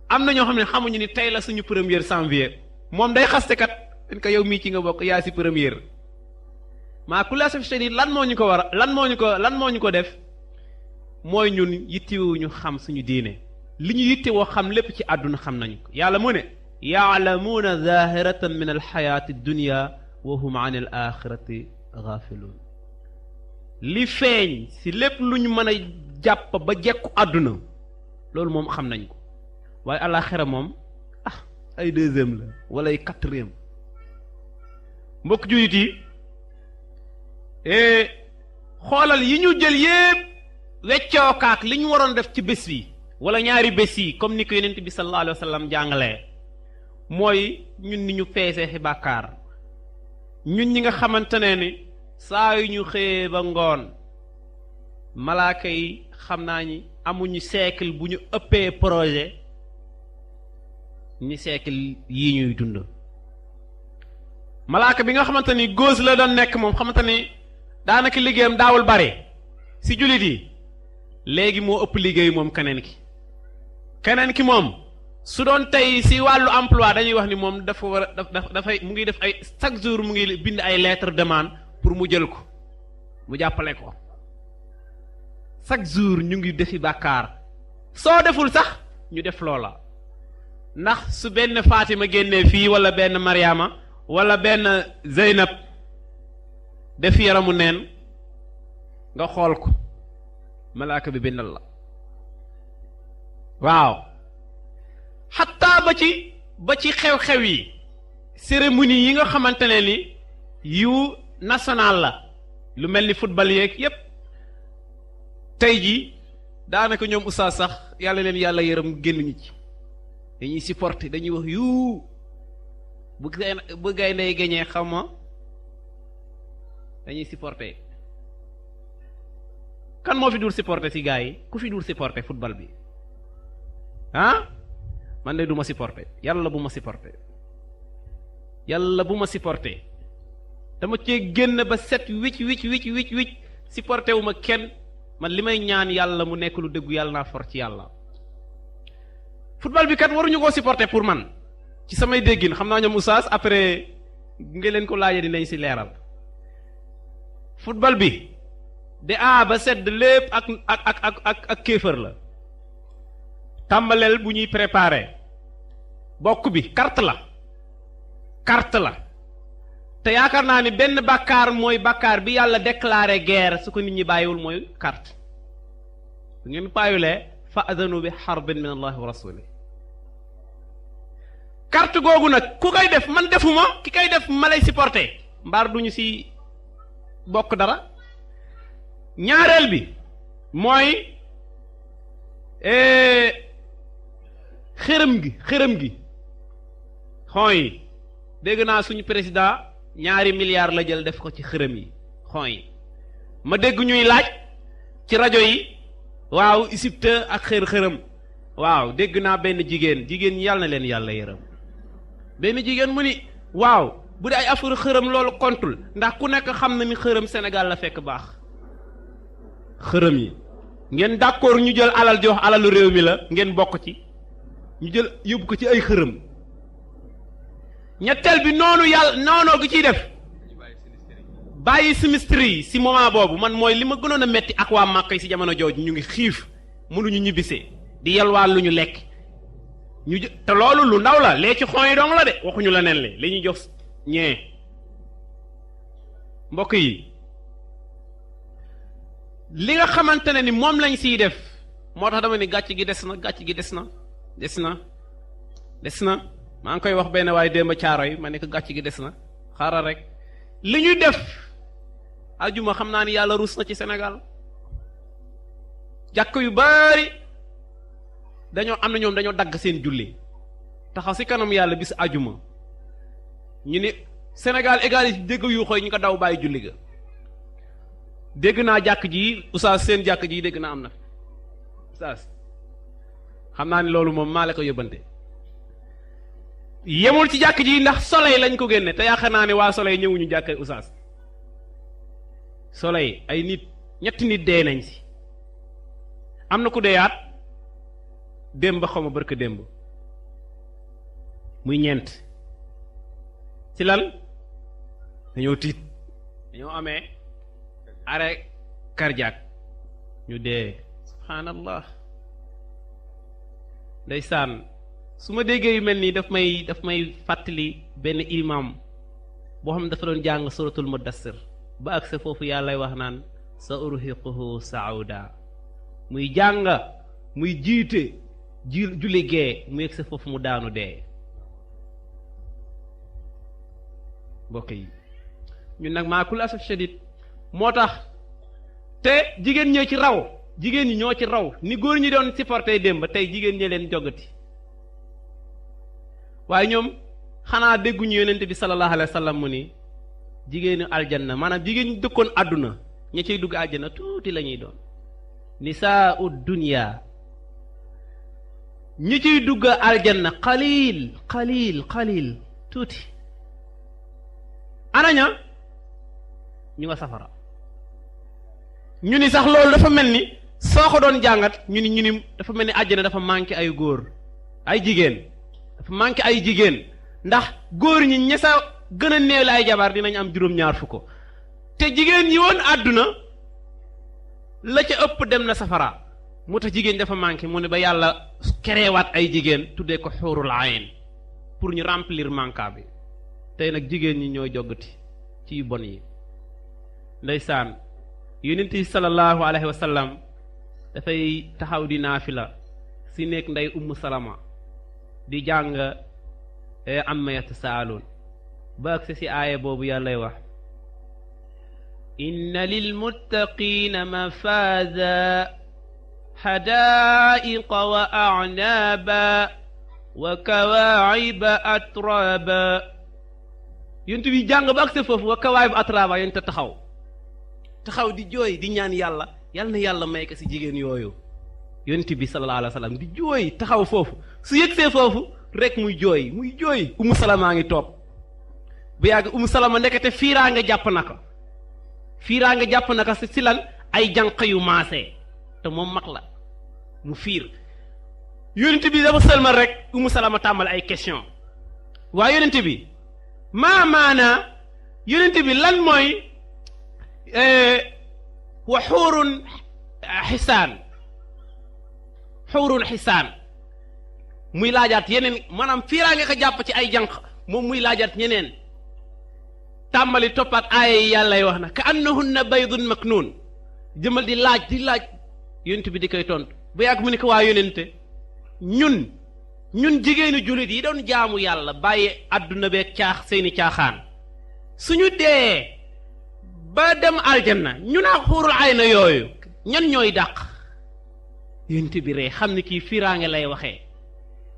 am na ñoo xam ne xamuñu ni tey la suñu premier janvier moom day xaste kat dañ ko yow mii ci nga bokk yaa si première maa ku la saf shadid lan moo ñu ko def mooy ñun yittewuñu xam suñu diine li ñu yittewoo xam lépp ci àdduna xam nañu ko yàlla mu ne yaalamuuna zahiratan min alxayaati dunya wa hum an al axirati gaafiluun li feeñ si lépp lu ñu mën a jàpp ba jekku àdduna loolu moom xam nañ ko waaye alaxira moom ay deuxième la wala ay quatrième mbokk jullit yi xoolal yi ñu jël yépp weccookaak li ñu waroon def ci bés bi wala ñaari bés yi comme ni ko yonent bi sallallahu alayhi wa sallam jàngalee mooy ñun ni ñu feesee ci bàkkaar ñun ñi nga xamante ne ni saa yu ñu xëyee ba ngoon malaaka yi xam naa ñi amuñu siècle bu ñu ëppee projet ni siècle yii ñuy dund malaaka bi nga xamante ni gauche la doon nekk moom xamante ni daanaka liggéeyam daawul bare ci jullit yi léegi moo ëpp liggéey moom keneen ki moom su doon tey ci wàllu emploi dañuy wax ni moom dafa war a dafay mu ngi def ay chaque jour mu ngi bind ay lettre demande pour mu jël ko mu jàppale ko chaque jour ñu ngi defi bàkkaar soo deful sax ñu def loola ndax su benn Fatima génnee fii wala benn Mariama wala benn Zeynab def yaramu neen nga xool ko malaaka bi bindal la waaw xataa ba ci xew-xew yi cérémonie yi nga xamante ne ni yu national la lu mel ni football yeeg yépp tey ji daanaka ñoom oustaz sax yàlla leen yàlla yërëm génnuñu ci dañuy supporter dañuy wax yu bu gaynde yi gañee xaw ma dañuy supporter kan moo fi dul supporter ci gars yi ku fi dul supporter football bi ah man de du ma supporter yàlla bu ma supporter dama cee génn ba set wicc supporter wu ma kenn man li may ñaan yàlla mu nekk lu dëggu yàlla naa for ci yàlla football bi kat waruñu koo supporter pour man ci samay déggin xam naa ñoom oustaz après nga leen ko laajee dinañ ci leeral football bi de A ba Z lépp ak kéefër la tàmbaleel bu ñuy préparer bokk bi carte la te yaakaar naa ni benn bàkkaar mooy bàkkaar bi yàlla déclaré guerre su ko nit ñi bàyyiwul mooy carte su ngeen bàyyiwulee fa adanu bi harbin min allahi wa rasuli carte googu nag ku koy def man defuma ki koy def ma lay supporter mbaar duñu ci bokk dara ñaareel bi mooy xërëm gi xon yi dégg naa suñu président 2 milliards la jël def ko ci xërëm yi xon yi ma dégg ñuy laaj ci rajo yi waaw Égypte ak xërëm waaw dégg naa benn jigéen ñi yàlla na leen yàlla yërëm benn jigéen mu ni waaw bu dee ay affaire xërëm loolu kontul ndax ku nekk xam na ni xërëm Sénégal la fekk baax xërëm yi ngeen d'accord ñu jël alal jox alalu réew mi la ngeen bokk ci ñu jël yóbbu ko ci ay xërëm ñetteel bi noonu yàlla noonoo gi ciy def bàyyi sinistre yi si moment boobu man mooy li ma gënoon a metti ak waa Màkka yi si jamono jooju ñu ngi xiif mënuñu ñibbisee di yalwaan lu ñu lekk te loolu lu ndaw la lee ci xon yi dong la de waxuñu la nen li ñuy jox ñee mbokk yi li nga xamante ne ni moom lañ siy def moo tax dama ni gàcc gi des na maa ngi koy wax benn waaye démb caaro yi ma ne ko gàcc gi des na xaaral rek li ñuy def ajuma xam naa ni yàlla ruus na ci Sénégal jàkk yu bari am na ñoom dañoo dagg seen julli taxaw si kanam yàlla bis ajuma ñu ni Sénégal égalité dégg yu xooy ñu ko daw bàyyi julli ga dégg naa jàkk ji oustaz seen jàkk ji dégg naa am na oustaz xam naa ni loolu moom maa la ko yóbbante yemul ci jàkk ji ndax soleil lañ ko génne te yaakaar naa ne waa soleil ñëwuñu jàkk oustaz soleil ay nit 3 nit dee nañ si am na ku deeyaat démb xaw ma barka démb muy 4 ci lan dañoo tiit dañoo amee arrêt cardiaque ñu dee subhaanallah ndeysaan su ma déggee yu mel nii daf may fàttali benn imam boo xam ne dafa doon jàng suratul mudassir ba ak sa foofu yàllay wax naan sa urhiquhu saauda muy jàng muy jiite julli gee mu yegg sa foofu mu daanu dee mbokk yi ñun nag maakul asaf shadid moo tax te jigéen ñi ñoo ci raw ni góor ñi doon supporté démb tey jigéen ñi leen jogati waaye ñoom xanaa dégguñu yonent bi sallallahu alayhi wa sallam mu ni jigéenu aljanna maanaam jigéen ñi dëkkoon àdduna ña cay dugg aljanna tuuti la ñuy doon nisaa'u dunya ñi ciy dugg aljanna qalil tuuti anaña ñu nga safara ñu ni sax loolu dafa mel ni soo ko doon jàngat ñu ni dafa mel ni àjjana dafa manqué ay góor ay jigéen dafa manqué ay jigéen ndax góor ñi ña sa gën a néew la ay jabar dinañ am 2 fukk te jigéen ñi woon àdduna la ca ëpp dem na safara moo tax jigéen dafa manqué mu ne ba yàlla kerewaat ay jigéen tuddee ko xuurul ayn pour ñu remplir manka bi tey nag jigéen ñi ñoo joggati ci yu bon yi ndeysaan yonent bi sallallahu alayhi wa sallam dafay taxaw di naafila si nekk ndey ummu salama di jàng amma yatasaaluun ba ak si aaya boobu yàllay wax inna lilmuttaqiina mafaaza hadaa'iqa wa a'naaba wa kawaa'iba atraaba yonent bi jàng ba ak si foofu wa kawaa'iba atraaba yonent taxaw di jooy di ñaan yàlla na yàlla may ko si jigéen yooyu yonent bi sallallahu alayhi wa sallam di jooy taxaw foofu su yëgsee foofu rek muy jooy umu salama ngi toog bu yàgg umu salama ndekete fiiraa nga jàpp na ko si lan ay jànq yu maase te moom mag la mu fiir yonent bi dafa sëlmal rek umu salama tàmbal ay question waaye yonent bi maa maana yonent bi lan mooy wa xuurun xisaan muy laajaat yeneen maanaam fiiraa nga ko jàpp ci ay jànq moom muy laajaat ñeneen tàmbali toppaat aaya yi yàllay wax na ka annahunna baydun maknuun jëmal di laaj yonent bi di koy tontu bu yàgg mu ne ko waa yonente ñun jigéenu jullit yi doon jaamu yàlla bàyyi àdduna beeg seeni caaxaan suñu dee ba dem aljanna ñu naa xuurul ayna yooyu ñan ñooy dàq yonent bi ree xam ne kii fiiraange lay waxee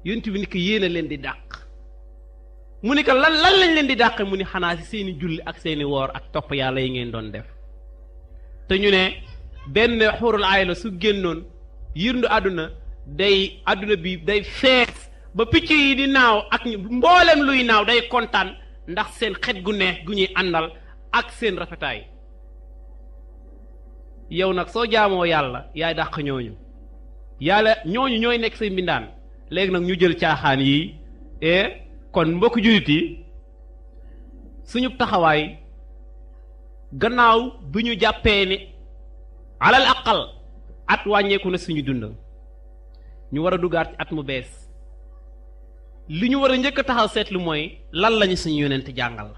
yonent bi ni ko yéen a leen di dàq mu ni ko lan lañ leen di dàq mu ni xanaa si seeni julli ak seeni woor ak topp yàlla yi ngeen doon def te ñu ne benn xuurul ayna su génnoon yirndu àdduna bi day fees ba picc yi di naaw ak mboolem luy naaw day kontaan ndax seen xet gu neex gu ñuy àndal ak seen rafetaay yow nag soo jaamoo yàlla yaay dàq ñooñu ñooy nekk say mbindaan léegi nag ñu jël caaxaan yi kon mbokk jullit yi suñu taxawaay gannaaw bi ñu jàppee ni alal aqal at wàññeeku na suñu dund ñu war a duggaat ci at mu bees li ñu war a njëkk a taxaw seetlu mooy lan lañu suñu yonent jàngal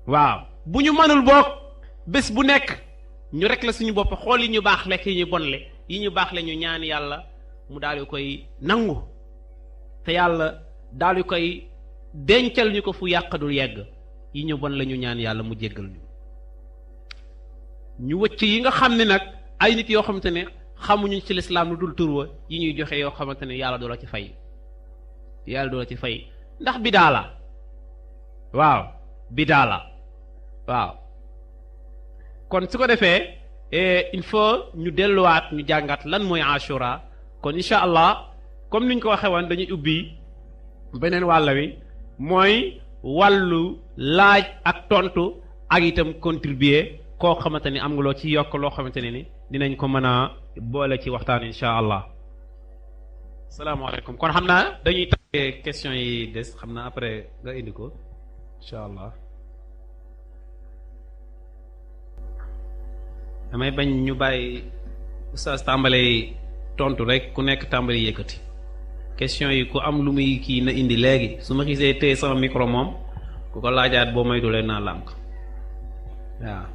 waaw bu ñu mënul boog bés bu nekk ñu rek la suñu bopp xool yi ñu baax lekk yi ñu bonle yi ñu baax le ñu ñaan yàlla mu daal di koy nangu te yàlla daal di koy dencal ñu ko fu yàqadul yegg yi ñu bon la ñu ñaan yàlla mu jéggal ñu wëcc yi nga xam ne nag ay nit yoo xamante ne xamuñu ci lislaam lu dul turwa yi ñuy joxe yoo xamante ne yàlla doo la ci fay ndax bidaa la waaw kon su ko defee il faut ñu delluwaat ñu jàngat lan mooy ashura kon incha allah comme niñ ko waxee woon dañuy ubbi beneen wàll wi mooy wàllu laaj ak tontu ak itam contribuer koo xamante ni am nga loo ci yokk loo xamante ne ni dinañ ko mën a boole ci waxtaan incha allah salaamaaleykum kon xam naa dañuy tàggee question yi des xam naa après nga indi ko incha allah damay bañ ñu bàyyi oustaz tàmbalee tontu rek ku nekk tàmbali yëkkati question yi ku am lu muy kii na indi léegi su ma xisee téye sama micro moom ku ko laajaat boo moytuwulee naa lànk waaw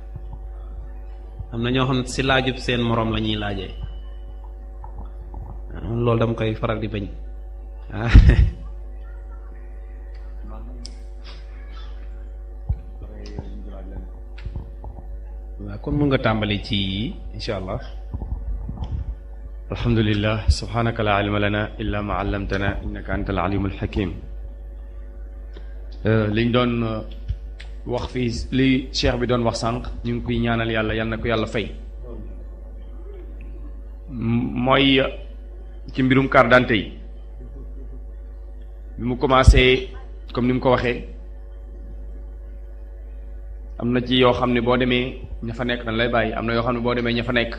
am na ñoo xam si laajub seen moroom la ñuy laajee loolu dama koy faral di bañ waaw kon mun nga tàmbali ci incha allah. alhamdulillah subhanaka la ilma lana illa ma allamtana innaka anta al alimul hakim liñ doon wax fii li cheikh bi doon wax sànq ñu ngi koy ñaanal yàlla yal na ko yàlla fay mooy ci mbirum carte d'identité yi bi mu commencé comme ni mu ko waxee am na ci yoo xam ne boo demee ña fa nekk dañ lay bàyyi am na yoo xam ne boo demee ña fa nekk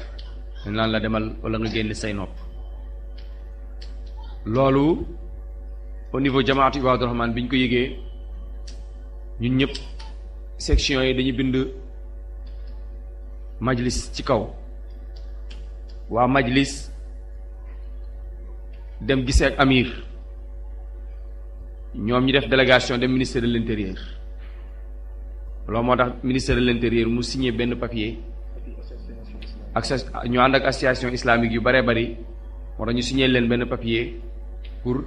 dañ naan la demal wala nga génn say nopp loolu au niveau jamaatu Ibaadu Rahmaan bi ñu ko yëgee ñun ñëpp section yi dañu bind majlis ci kaw waa majlis dem gisee ak amir ñoom ñu def délégation dem ministère de l'intérieur loolu moo tax ministère de l'intérieur mu signé benn papier ak ñu ànd ak association islamique yu bëree bëri moo tax ñu signé leen benn papier pour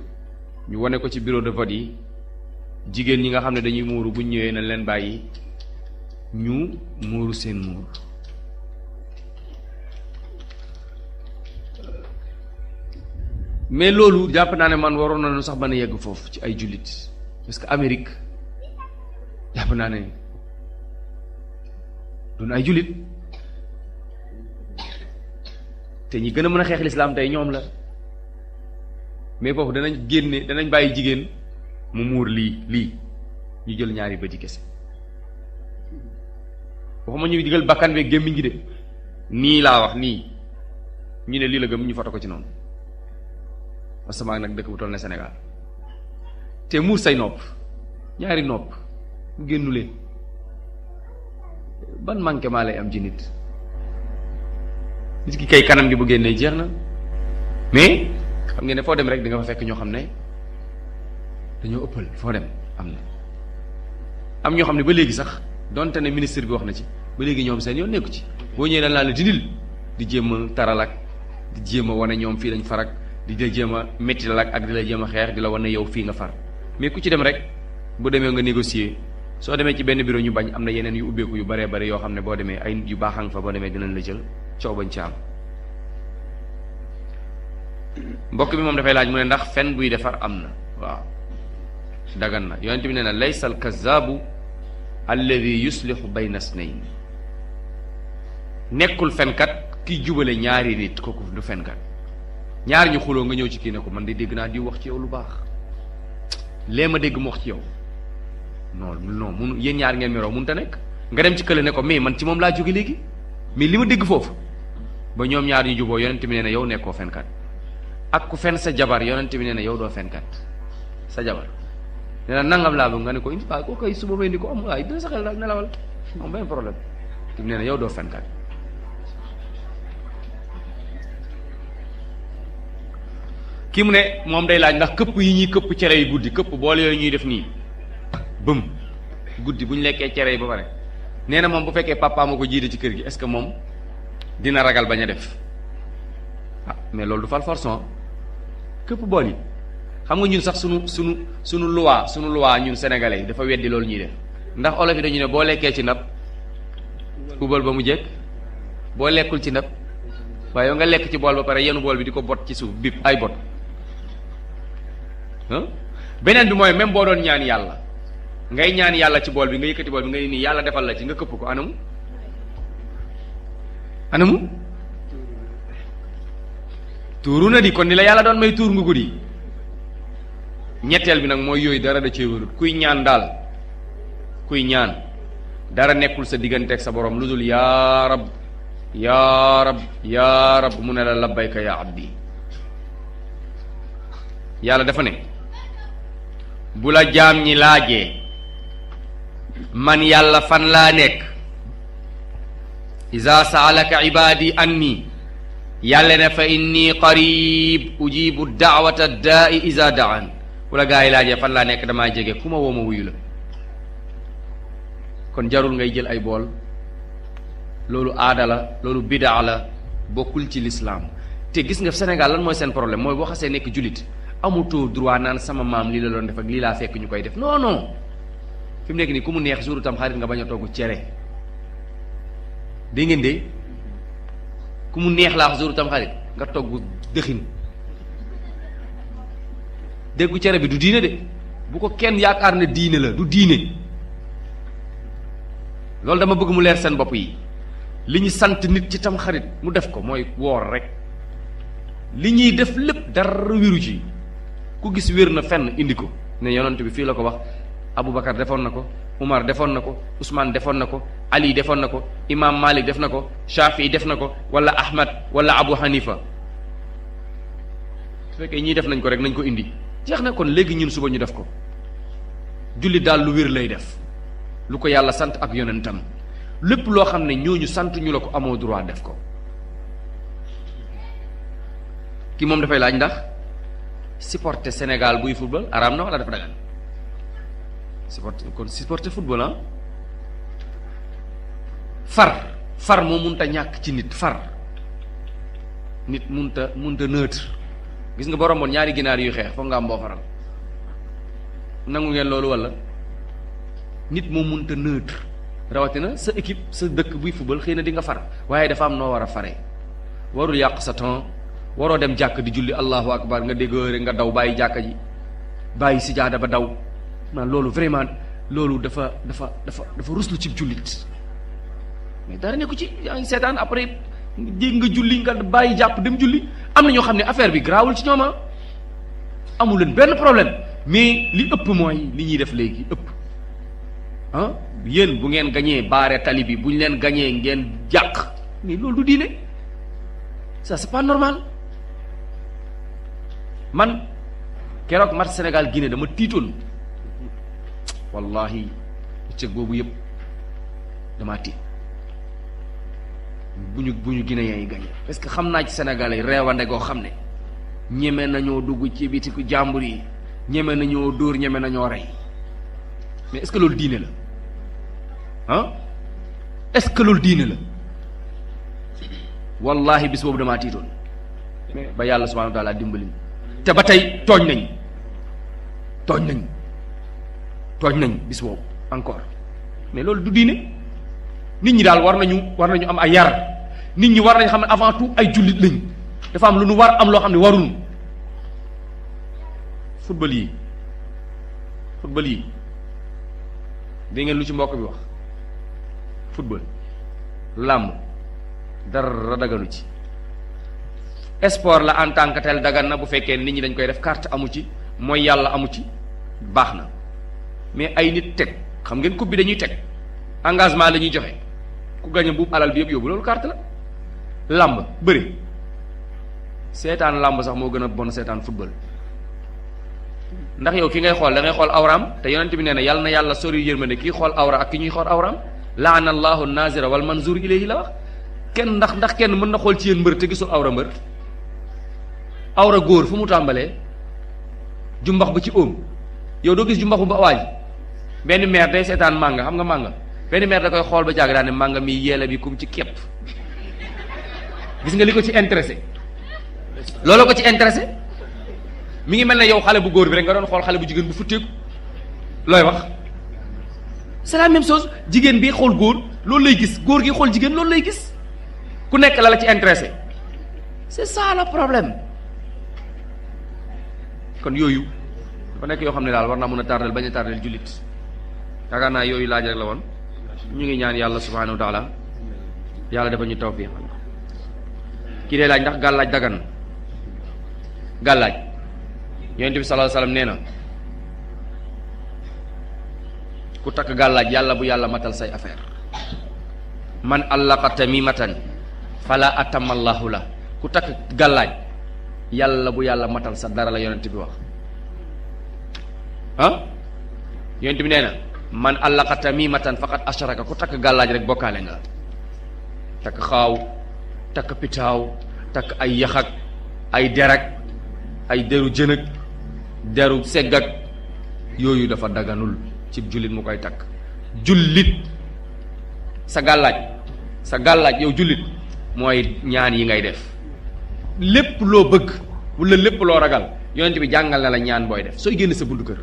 ñu wane ko ci bureau de vote yi jigéen ñi nga xam ne dañuy muuru bu ñu ñëwee nañ leen bàyyi ñu muuru seen muur mais loolu jàpp naa ne man waroon nañu sax mën a yegg foofu ci ay jullit parce que Amérique jàpp naa ne doon ay jullit te ñi gën a mën a xeex lislaam tey ñoom la mais foofu danañ bàyyi jigéen mu muur lii ñu jël ñaari bëti kese waxuma ñu digal bakkan beeg gémmiñ gi de nii laa wax nii ñu ne lii la gëm ñu foto ko ci noonu parce que maa nag dëkk bu toll ne Sénégal te muur say nopp ñaari nopp mu génnu leen ban manquement lay am ci nit ki kay kanam gi bu génnee jeex na. mais xam ngeen ne foo dem rek di nga fa fekk ñoo xam ne dañoo ëppal foo dem am ñoo xam ne ba léegi sax donte ne ministre bi wax na ci ba léegi ñoom seen yoon nekku ci boo ñëwee dañ laa la dindil di jéem a taral ak di jéem a wane ñoom fii lañ farak di la jéem a métti la ak di la jéem a xeex di la wane yow fii nga far mais ku ci dem rek bu demee nga négocier soo demee ci benn bureau ñu bañ am na yeneen yu ubbeeku yu baree bari yoo xam ne boo demee ay nit yu baax a nga fa boo demee dinañ la jël coow bañ ci am. mbokk bi moom dafay laaj mu ne ndax fen buy defar am na waaw dagan na yonent bi nee na laysa al kazaabu alladi yuslihu bayna snayn nekkul fenkat ki jubale ñaari nit kooku du fenkat ñaar ñu xuloo nga ñëw ci kii ne ko man di dégg naa di wax ci yow lu baax lee ma dégg mu wax ci yow non mun yéen ñaar ngeen meroo mun ta nekk nga dem ci kële ne ko mais man ci moom laa jóge léegi mais li ma dégg foofu ba ñoom ñaar ñu juboo yonent bi nee na yow nekkoo fenkat ak ku fen sa jabar yonent bi nee na yow doo fenkat sa jabar nee na nangam laa bëgg nga ne ko indi ko koy suba may indi ko am waaye dina sa xel daal nelawal am benn problème te nee na yow doo fenkat kii mu ne moom day laaj ndax këpp yi ñuy këpp cere yi guddi këpp boole yooyu ñuy def nii bëm guddi bu ñu lekkee cere yi ba pare nee na moom bu fekkee papa ma ko jiite ci kër gi est-ce que moom dina ragal bañ a def ah mais loolu du fal forçon këpp bool yi xam nga ñun sax sunu loi ñun sénégalais yi dafa weddi loolu ñuy def ndax olof yi dañu ne boo lekkee ci ndab ubal ba mu jekk boo lekkul ci ndab waaye yow nga lekk ci bool ba pare yenu bool bi di ko bot ci suuf bip ay bot beneen bi mooy même boo doon ñaan yàlla ngay ñaan yàlla ci bool bi nga yëkkati bool bi nga nii yàlla defal la ci nga këpp ko anamu tuuru na di kon ni la yàlla doon may tuur nga guddi ñetteel bi nag mooy yooyu dara da cee wérut kuy ñaan daal kuy ñaan dara nekkul sa digganteeg sa borom lu dul yaa rab yaa rab mu ne la labbayka yaa abdi yàlla dafa ne bu la jaam ñi laajee man yàlla fan laa nekk iza saalaka ibaadi anni yàlla ne fa inni qarib ujibu daawata daai iza daan bu la gaa yi laajee fan laa nekk damaa jege ku ma woo ma wuyu la kon jarul ngay jël ay bool loolu aada la loolu bidaa la bokkul ci lislaam te gis nga Sénégal lan mooy seen problème mooy boo xasee nekk jullit amutoo droit naan sama maam lii la doon def ak lii laa fekk ñu koy def non non fi mu nekk nii ku mu neex jour tam xarit nga bañ a togg cere dégg ngeen de ku mu neex laa wax jour tam xarit nga togg dëxin déggu cere bi du diine de bu ko kenn yaakaar ne diine la du diine loolu dama bëgg mu leer seen bopp yi li ñu sant nit ci tam xarit mu def ko mooy woor rek li ñuy def lépp dara wiru ci ku gis wér na fenn indi ko ne yonent bi fii la ko wax Aboubacar defoon na ko Umar defoon na ko Ousmane defoon na ko Ali defoon na ko Imam Malik def na ko Shafi def na ko wala Ahmad wala Abu Hanifa su fekkee ñii def nañ ko rek nañ ko indi jeex na kon léegi ñun suba ñu def ko julli daal lu wér lay def lu ko yàlla sant ak yonentam lépp loo xam ne ñooñu sant ñu la ko amoo droit def ko ki moom dafay laaj ndax supporter Sénégal buy football araam na wala dafa dagan supporter football ah far moo munta ñàkk ci nit nit munta neutre gis nga borom moon ñaari ginaar yuy xeex foog nga am boo faral nangu ngeen loolu wala nit moo munta neutre rawatina sa équipe sa dëkk buy football xëy na di nga far waaye dafa am noo war a faree warul yàq sa temps waroo dem jàkk di julli allahu akbar nga déggoo rek nga daw bàyyi jàkka ji bàyyi sijaada ba daw man loolu vraiment loolu dafa ruslu ci jullit mais dara nekku ci yaa ngi seetaan après dégg nga julli nga bàyyi jàpp dem julli am na ñoo xam ne affaire bi garaawul ci ñoom amul leen benn problème mais li ëpp mooy li ñuy def léegi ëpp yéen bu ngeen gañee baare tali bi bu ñu leen gañee ngeen jàq mais loolu du diine ça c'est pas normal man keroog match Sénégal Guinée dama tiitoon wallahi bëccëg boobu yëpp damaa tiit bu ñu Guinéens yi gagné parce que xam naa ci Sénégalais yi reewande goo xam ne ñeme nañoo dugg ci bitiku jàmbur yi ñeme nañoo dóor ñeme nañoo rey mais est-ce que loolu diine la ah est-ce que loolu diine la wallahi bis boobu damaa tiitoon mais ba yàlla subhanahu wa taala dimbali te ba tey tooñ nañ bis boobu encore mais loolu du diine nit ñi daal war nañu am ay yar nit ñi war nañ xam ne avant tout ay jullit lañ dafa am lu nu war am loo xam ne warul football yi dégg ngeen lu ci mbokk bi wax football làmb dara daganu ci sport la en tant que tel dagan na bu fekkee nit ñi dañ koy def carte amu ci mooy yàlla amu ci baax na mais ay nit teg xam ngeen coupe bi dañuy teg engagement la ñuy joxe ku gañe bu alal bi yëpp yóbbu loolu carte la làmb bëri seetaan làmb sax moo gën a bon seetaan football ndax yow ki ngay xool da ngay xool awraam te yonent bi nee na yàlla na yàlla sori yërmande kii xool awra ak ki ñuy xool awraam laana allahu nazira wal manzur ilayhi la wax kenn ndax kenn mën na xool ci yéen mbër te gisul awra mbër awra góor fu mu tàmbalee jumbax ba ci óom yow doo gis jumbax bu ba waaj benn meer day seetaan mànga xam nga mànga benn meer da koy xool ba jàgg daal ne mànga mi yeele bi kum ci képp gis nga li ko ci intéressé loolu ko ci intéressé mi ngi mel ne yow xale bu góor bi rek nga doon xool xale bu jigéen bu futteeku looy wax c'est la même chose jigéen bi xool góor loolu lay gis góor gi xool jigéen loolu lay gis ku nekk la ci intéressé c'est ça le problème kon yooyu dafa nekk yoo xam ne daal war naa mën a tardel bañ a tardel jullit yaakaar naa yooyu laaj rek la woon ñu ngi ñaan yàlla subhanahu wa taala yàlla dafa ñu tawfiq kii dee laaj ndax gàllaaj dagan na gàllaaj yonent bi sallallahu alayhi wasallam nee na ku takk gàllaaj yàlla bu yàlla matal say affaire man allaqa tamimatan fala atamallahu la ku takk gàllaaj yàlla bu yàlla matal sa dara la yonent bi wax ah yonent bi nee na man allaqa tamimatan faqad asharaka ku takk gàllaaj rek bokkaale nga takk xaaw takk pitaaw takk ay yaxak ay derak ay deru jënëg deru seggak yooyu dafa daganul ci jullit mu koy takk jullit sa gàllaaj yow jullit mooy ñaan yi ngay def lépp loo bëgg wala lépp loo ragal yonent bi jàngal na la ñaan booy def sooy génn sa buntu kër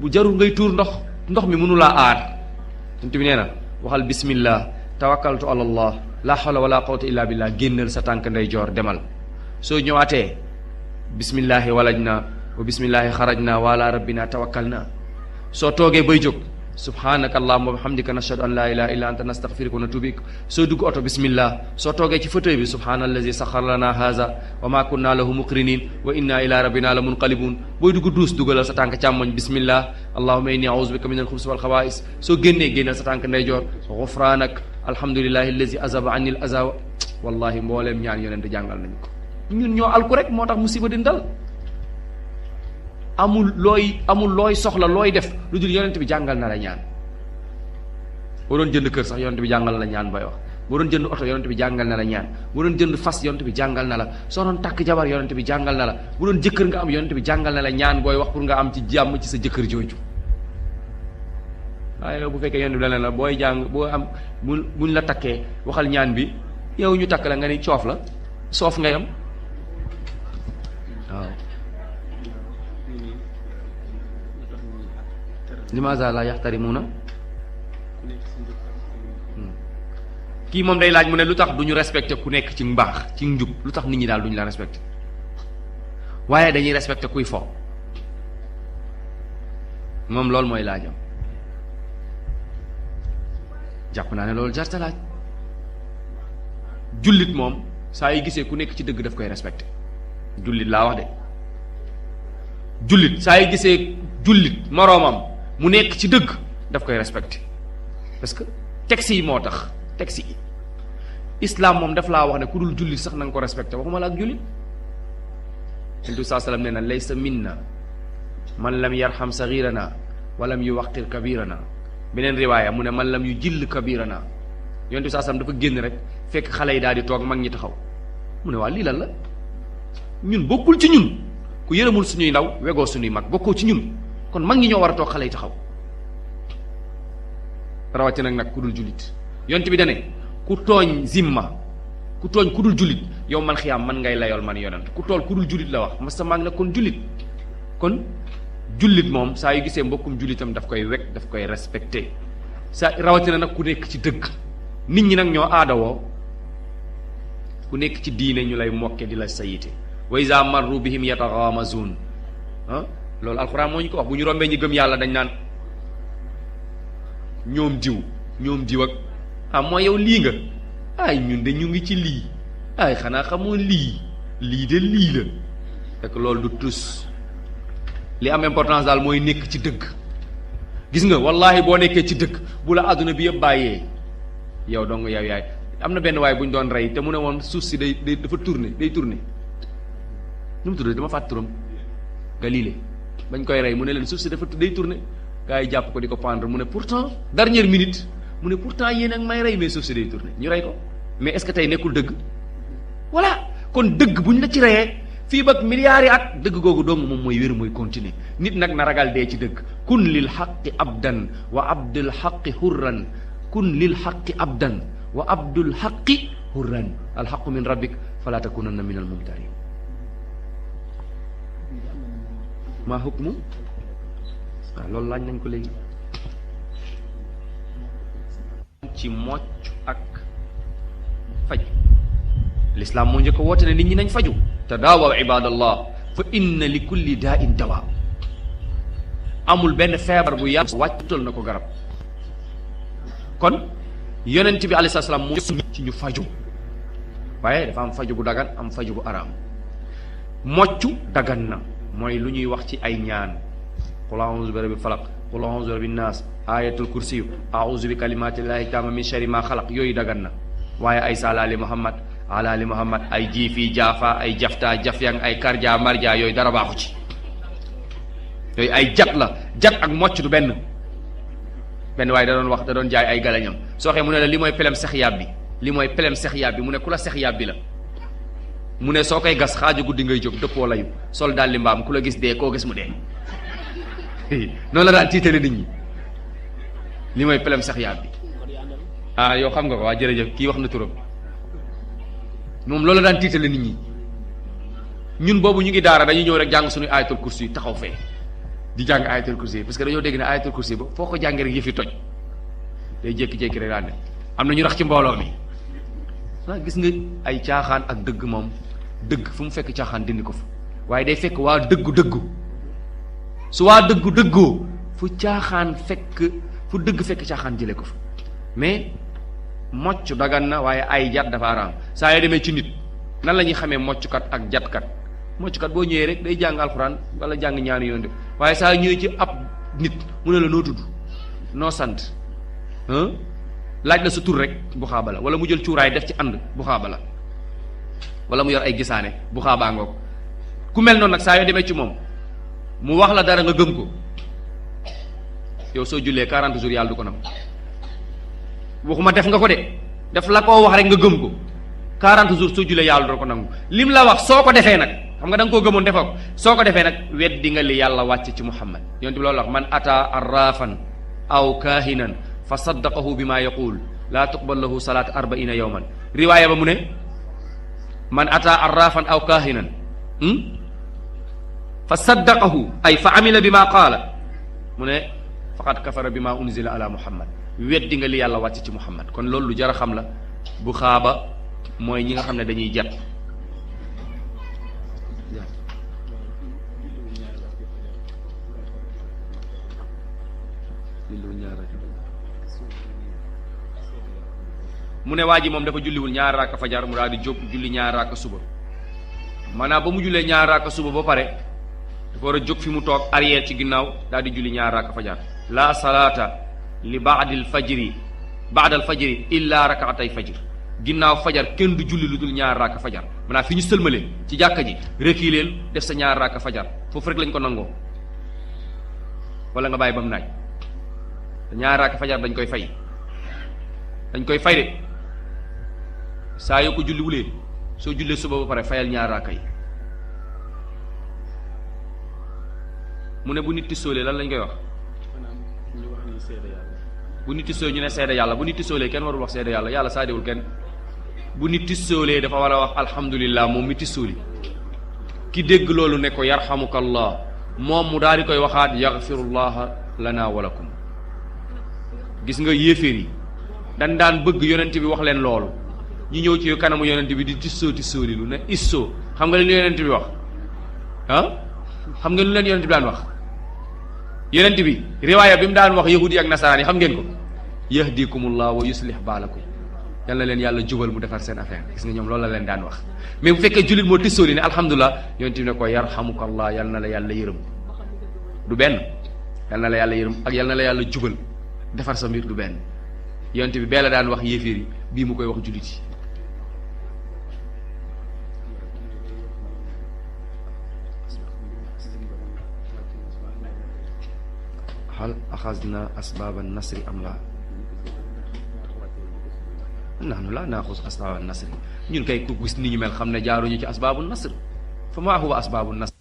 bu jarul ngay tuur ndox mi mënulaa aar yonent bi nee na waxal bismillah tawakkaltu ala allah la hawla wala quwwata illa billah génnal sa tànk ndeyjoor demal soo ñëwaatee bismillahi walajna wa bismillahi xarajna wa ala rabbina tawakkalna soo toogee bay jóg subhanaka allahumma wa bihamdika nashhadu an la ilaha illa anta nastaghfiruka wa natubu ilayk soo dugg oto bismillah soo toogee ci fauteuil bi subhanallazi sakhkhara lana hadha wa ma kunna lahu muqrinin wa inna ila rabbina la munqalibun booy dugg duus dugalal sa tànk càmmoñ bismillah allahumma inni a'udhu bika min al-khubuthi wal khaba'is soo génnal sa tànk ndeyjoor ghufranak alhamdulillahi allazi azaba anni al-aza wallahi mbooleem ñaan yonent jàngal nañ ko ñun ñoo alku rek moo tax musiba di dal amul looy soxla looy def lu dul yonent bi jàngal na la ñaan boo doon jënd kër sax yonent bi jàngal na la ñaan booy wax boo doon jënd oto yonent bi jàngal na la ñaan boo doon jënd fas yonent bi jàngal na la soo doon takk jabar yonent bi jàngal na la bu doon jëkkër nga am yonent bi jàngal na la ñaan booy wax pour nga am ci jàmm ci sa jëkkër jooju waaye bu fekkee yonent bi la la booy jàng boo am buñ la takkee waxal ñaan bi yow ñu takk la nga ni coof la soof ngay am waaw limaza la yaxtarimuna kii moom day laaj mu ne lu tax du ñu respecté ku nekk ci mbaax ci njub lu tax nit ñi daal duñu la respecté waaye dañuy respecté kuy fo moom loolu mooy laajam jàpp naa ne loolu jarta laaj jullit moom saa yi gisee ku nekk ci dëgg daf koy respecté jullit laa wax de jullit saa yi gisee jullit moroomam mu nekk ci dëgg daf koy respecté parce que texte yi moo tax texte yi islam moom daf laa wax ne ku dul jullit sax na nga ko respecté waxuma la ak jullit Yonent saa sallam nee na laysa minna man lam yarham saghirana wa lam yuwaqir kabirana beneen riwaaya mu ne man lam yu jill kabirana Yonent saa sallam dafa génn rek fekk xale yi daal di toog mag ñi taxaw mu ne waa lii lan la ñun bokkul ci ñun ku yërëmul suñuy ndaw wegoo suñuy mag bokkoo ci ñun kon mag ñi ñoo war a toog xale yi taxaw rawatina nag ku dul jullit yont bi dane ku tooñ zimma ku tooñ ku dul jullit yow man xiyaam man ngay layool man yonent ku tool ku dul jullit la wax masa maa ngi ne kon jullit kon jullit moom saa yu gisee mbokkum jullitam daf koy wekk daf koy respecté sa rawatina nag ku nekk ci dëgg nit ñi nag ñoo aadawoo ku nekk ci diine ñu lay mokke di la sayite wa iza marru bihim yataghamazuun loolu alxuraan moo ñu ko wax bu ñu rombee ñi gëm yàlla dañ naan ñoom diw ak mooy yow lii nga ay ñun de ñu ngi ci lii ay xanaa xamoo lii de lii la fekk loolu du tus li am importance daal mooy nekk ci dëgg gis nga wallahi boo nekkee ci dëgg bu la àdduna bi yëpp bàyyee yow dong yow yaay am na benn waay bu ñu doon rey te mu ne woon suuf si day dafa tourner nu mu tudd dama fàtt turam Galilée bañ koy rey mu ne leen suuf si day tourner gars yi jàpp ko di ko pendre mu ne pourtant dernière minute mu ne pourtant yéen ak may rey mais suuf si day tourner ñu rey ko mais est-ce que tey nekkul dëgg voilà kon dëgg buñ la ci reyee fii ba milliards yi at dëgg googu dong moom mooy wér mooy continuer nit nag na ragal dee ci dëgg kun lil xaqi abdan wa abdul xaqi hurran kun lil xaqi abdan wa abdul xaqi hurran alxaqu min rabbik fala takunanna min almumtarin maa hukmu waaw loolu laaj nañ ko léegi ci mocc ak faj l'islam moo njëkk a woote ne nit ñi nañ faju tadaawaw ibadallah fa inna li kulli daa in dawa amul benn feebar bu yàlla wàccal na ko garab kon yonent bi alayhi salaam moo ci ñu faju waaye dafa am faju bu dagan am faju bu araam moccu dagan na mooy lu ñuy wax ci ay ñaan qul a'udhu bi rabbil falaq qul a'udhu bi rabbin nas ayatul kursi a'udhu bi kalimatillahi taama min sharri ma xalaq yooyu dagan na waaye ay salaali muhammad alaali muhammad ay jiifi jaafa ay jafta jafyang ay karja marja yooyu dara baaxu ci yooyu ay jat la jat ak mocc du benn waaye da doon jaay ay galañam soo xee mu ne la li mooy pelem sex yàb bi mu ne ku la sex yàb bi la mu ne soo koy gas xaaju guddi ngay jóg dëppoo layu sol daal li mbaam ku la gis dee koo gis mu dee noonu la daan tiitale nit ñi li mooy pelem sex yàb bi yow xam nga ko waa jërëjëf kii wax na turam moom loolu daan tiitale nit ñi ñun boobu ñu ngi daara dañuy ñëw rek jàng suñu ayatul kursi yi taxaw fee di jàng ayatul kursi yi parce que dañoo dégg ne ayatul kursi ba foo ko jàngee rek yëfi toj day jékki-jékki rek daan ne am na ñu rax ci mbooloo mi gis nga ay caaxaan ak dëgg moom dëgg fu mu fekk caaxaan dindi ko fa waaye day fekk waa dëggu su waa dëggoo fu dëgg fekk caaxaan jële ko fa mais mocc dagan na waaye ay jat dafa araam saa yoo demee ci nit nan la ñuy xamee mocckat ak jatkat mocckat boo ñëwee rek day jàng alxuraan wala jàng ñaani yoon de waaye saa ñëwee ci ab nit mu ne la noo tudd noo sant laaj la sa tur rek bu xaaba la wala mu jël cuuraay def ci ànd bu xaaba la wala mu yor ay gisaane bu xaabaa ngoog ku mel noonu nag saa yoo demee ci moom mu wax la dara nga gëm ko yow soo jullee 40 jours yàlla du ko nam waxuma def nga ko de def la koo wax rek nga gëm ko 40 jours soo jullee yàlla du ko nangu lim la wax soo ko defee nag xam nga da nga koo gëmoon defoo ko soo ko defee nag weddi nga li yàlla wàcc ci Muhammad yonent bi loolu wax man ata arrafan aw kaahinan fa saddaqahu bi maa yaqul laa tuqbal lahu salaat 40 yawman riwaaya ba mu ne man ata arrafan aw kaahinan fa saddaqahu ay fa amila bi maa qaala mu ne faqad kafara bi maa unzila ala muhammad weddi nga li yàlla wàcc ci muhammad kon loolu lu jar a xam la bu xaaba mooy ñi nga xam ne dañuy jat mu ne waa ji moom dafa julliwul ñaar raaka fajar mu daal di jóg julli ñaar raaka suba maanaam ba mu jullee ñaar raaka suba ba pare dafa war a jóg fi mu toog arrière ci ginnaaw daal di julli ñaar raaka fajar la salaata li baadil fajri illa rakaatay fajr ginnaaw fajar kenn du julli lu dul ñaar raaka fajar maanaam fi ñu sëlmalee ci jàkka ji reculeel def sa ñaar raaka fajar foofu rek lañ ko nangoo wala nga bàyyi ba mu naaj ñaar raaka fajar dañ koy fay de saa yoo ko julliwulee soo jullee suba ba pare fayal ñaar raaka yi. mu ne bu nit tisoolee lan lañ koy wax. bu nit tisoolee ñu ne seede yàlla bu nit tisoolee kenn warul wax seede yàlla yàlla saadewul kenn. bu nit tisoolee dafa war a wax alhamdulillah moom mi tisooli ki dégg loolu ne ko yarhamukallah moom mu daal di koy waxaat yaxfirullaha lana walakum. gis nga yéeféer yi dañ daan bëgg yonent bi wax leen loolu ñu ñëw ci kanamu yonent bi di tisooli lu ne issoo xam nga leen lu yonent bi wax ah xam ngeen lu leen yonent bi daan wax. yonent bi riwaaya bi mu daan wax yahudi ak nasaraan yi xam ngeen ko yahdikumullah wa yuslih baalakum yal na leen yàlla jubal mu defar seen affaire gis nga ñoom loolu la leen daan wax. mais bu fekkee jullit moo tissooli ne alhamdulilah yonent bi ne ko yarhamukallah yal na la yàlla yërëm du benn yal na la yàlla yërëm ak yal na la yàlla jubal defar sa mbir du benn yonent bi bee la daan wax yéeféer yi bii mu koy wax jullit yi. hal axasna asbaaba nasri am laa nahnu laa naaxus asbaaba nasri ñun kay ku gis ni ñu mel xam ne jaaruñu ci asbaabu nasr fa maa huwa asbaabu nasr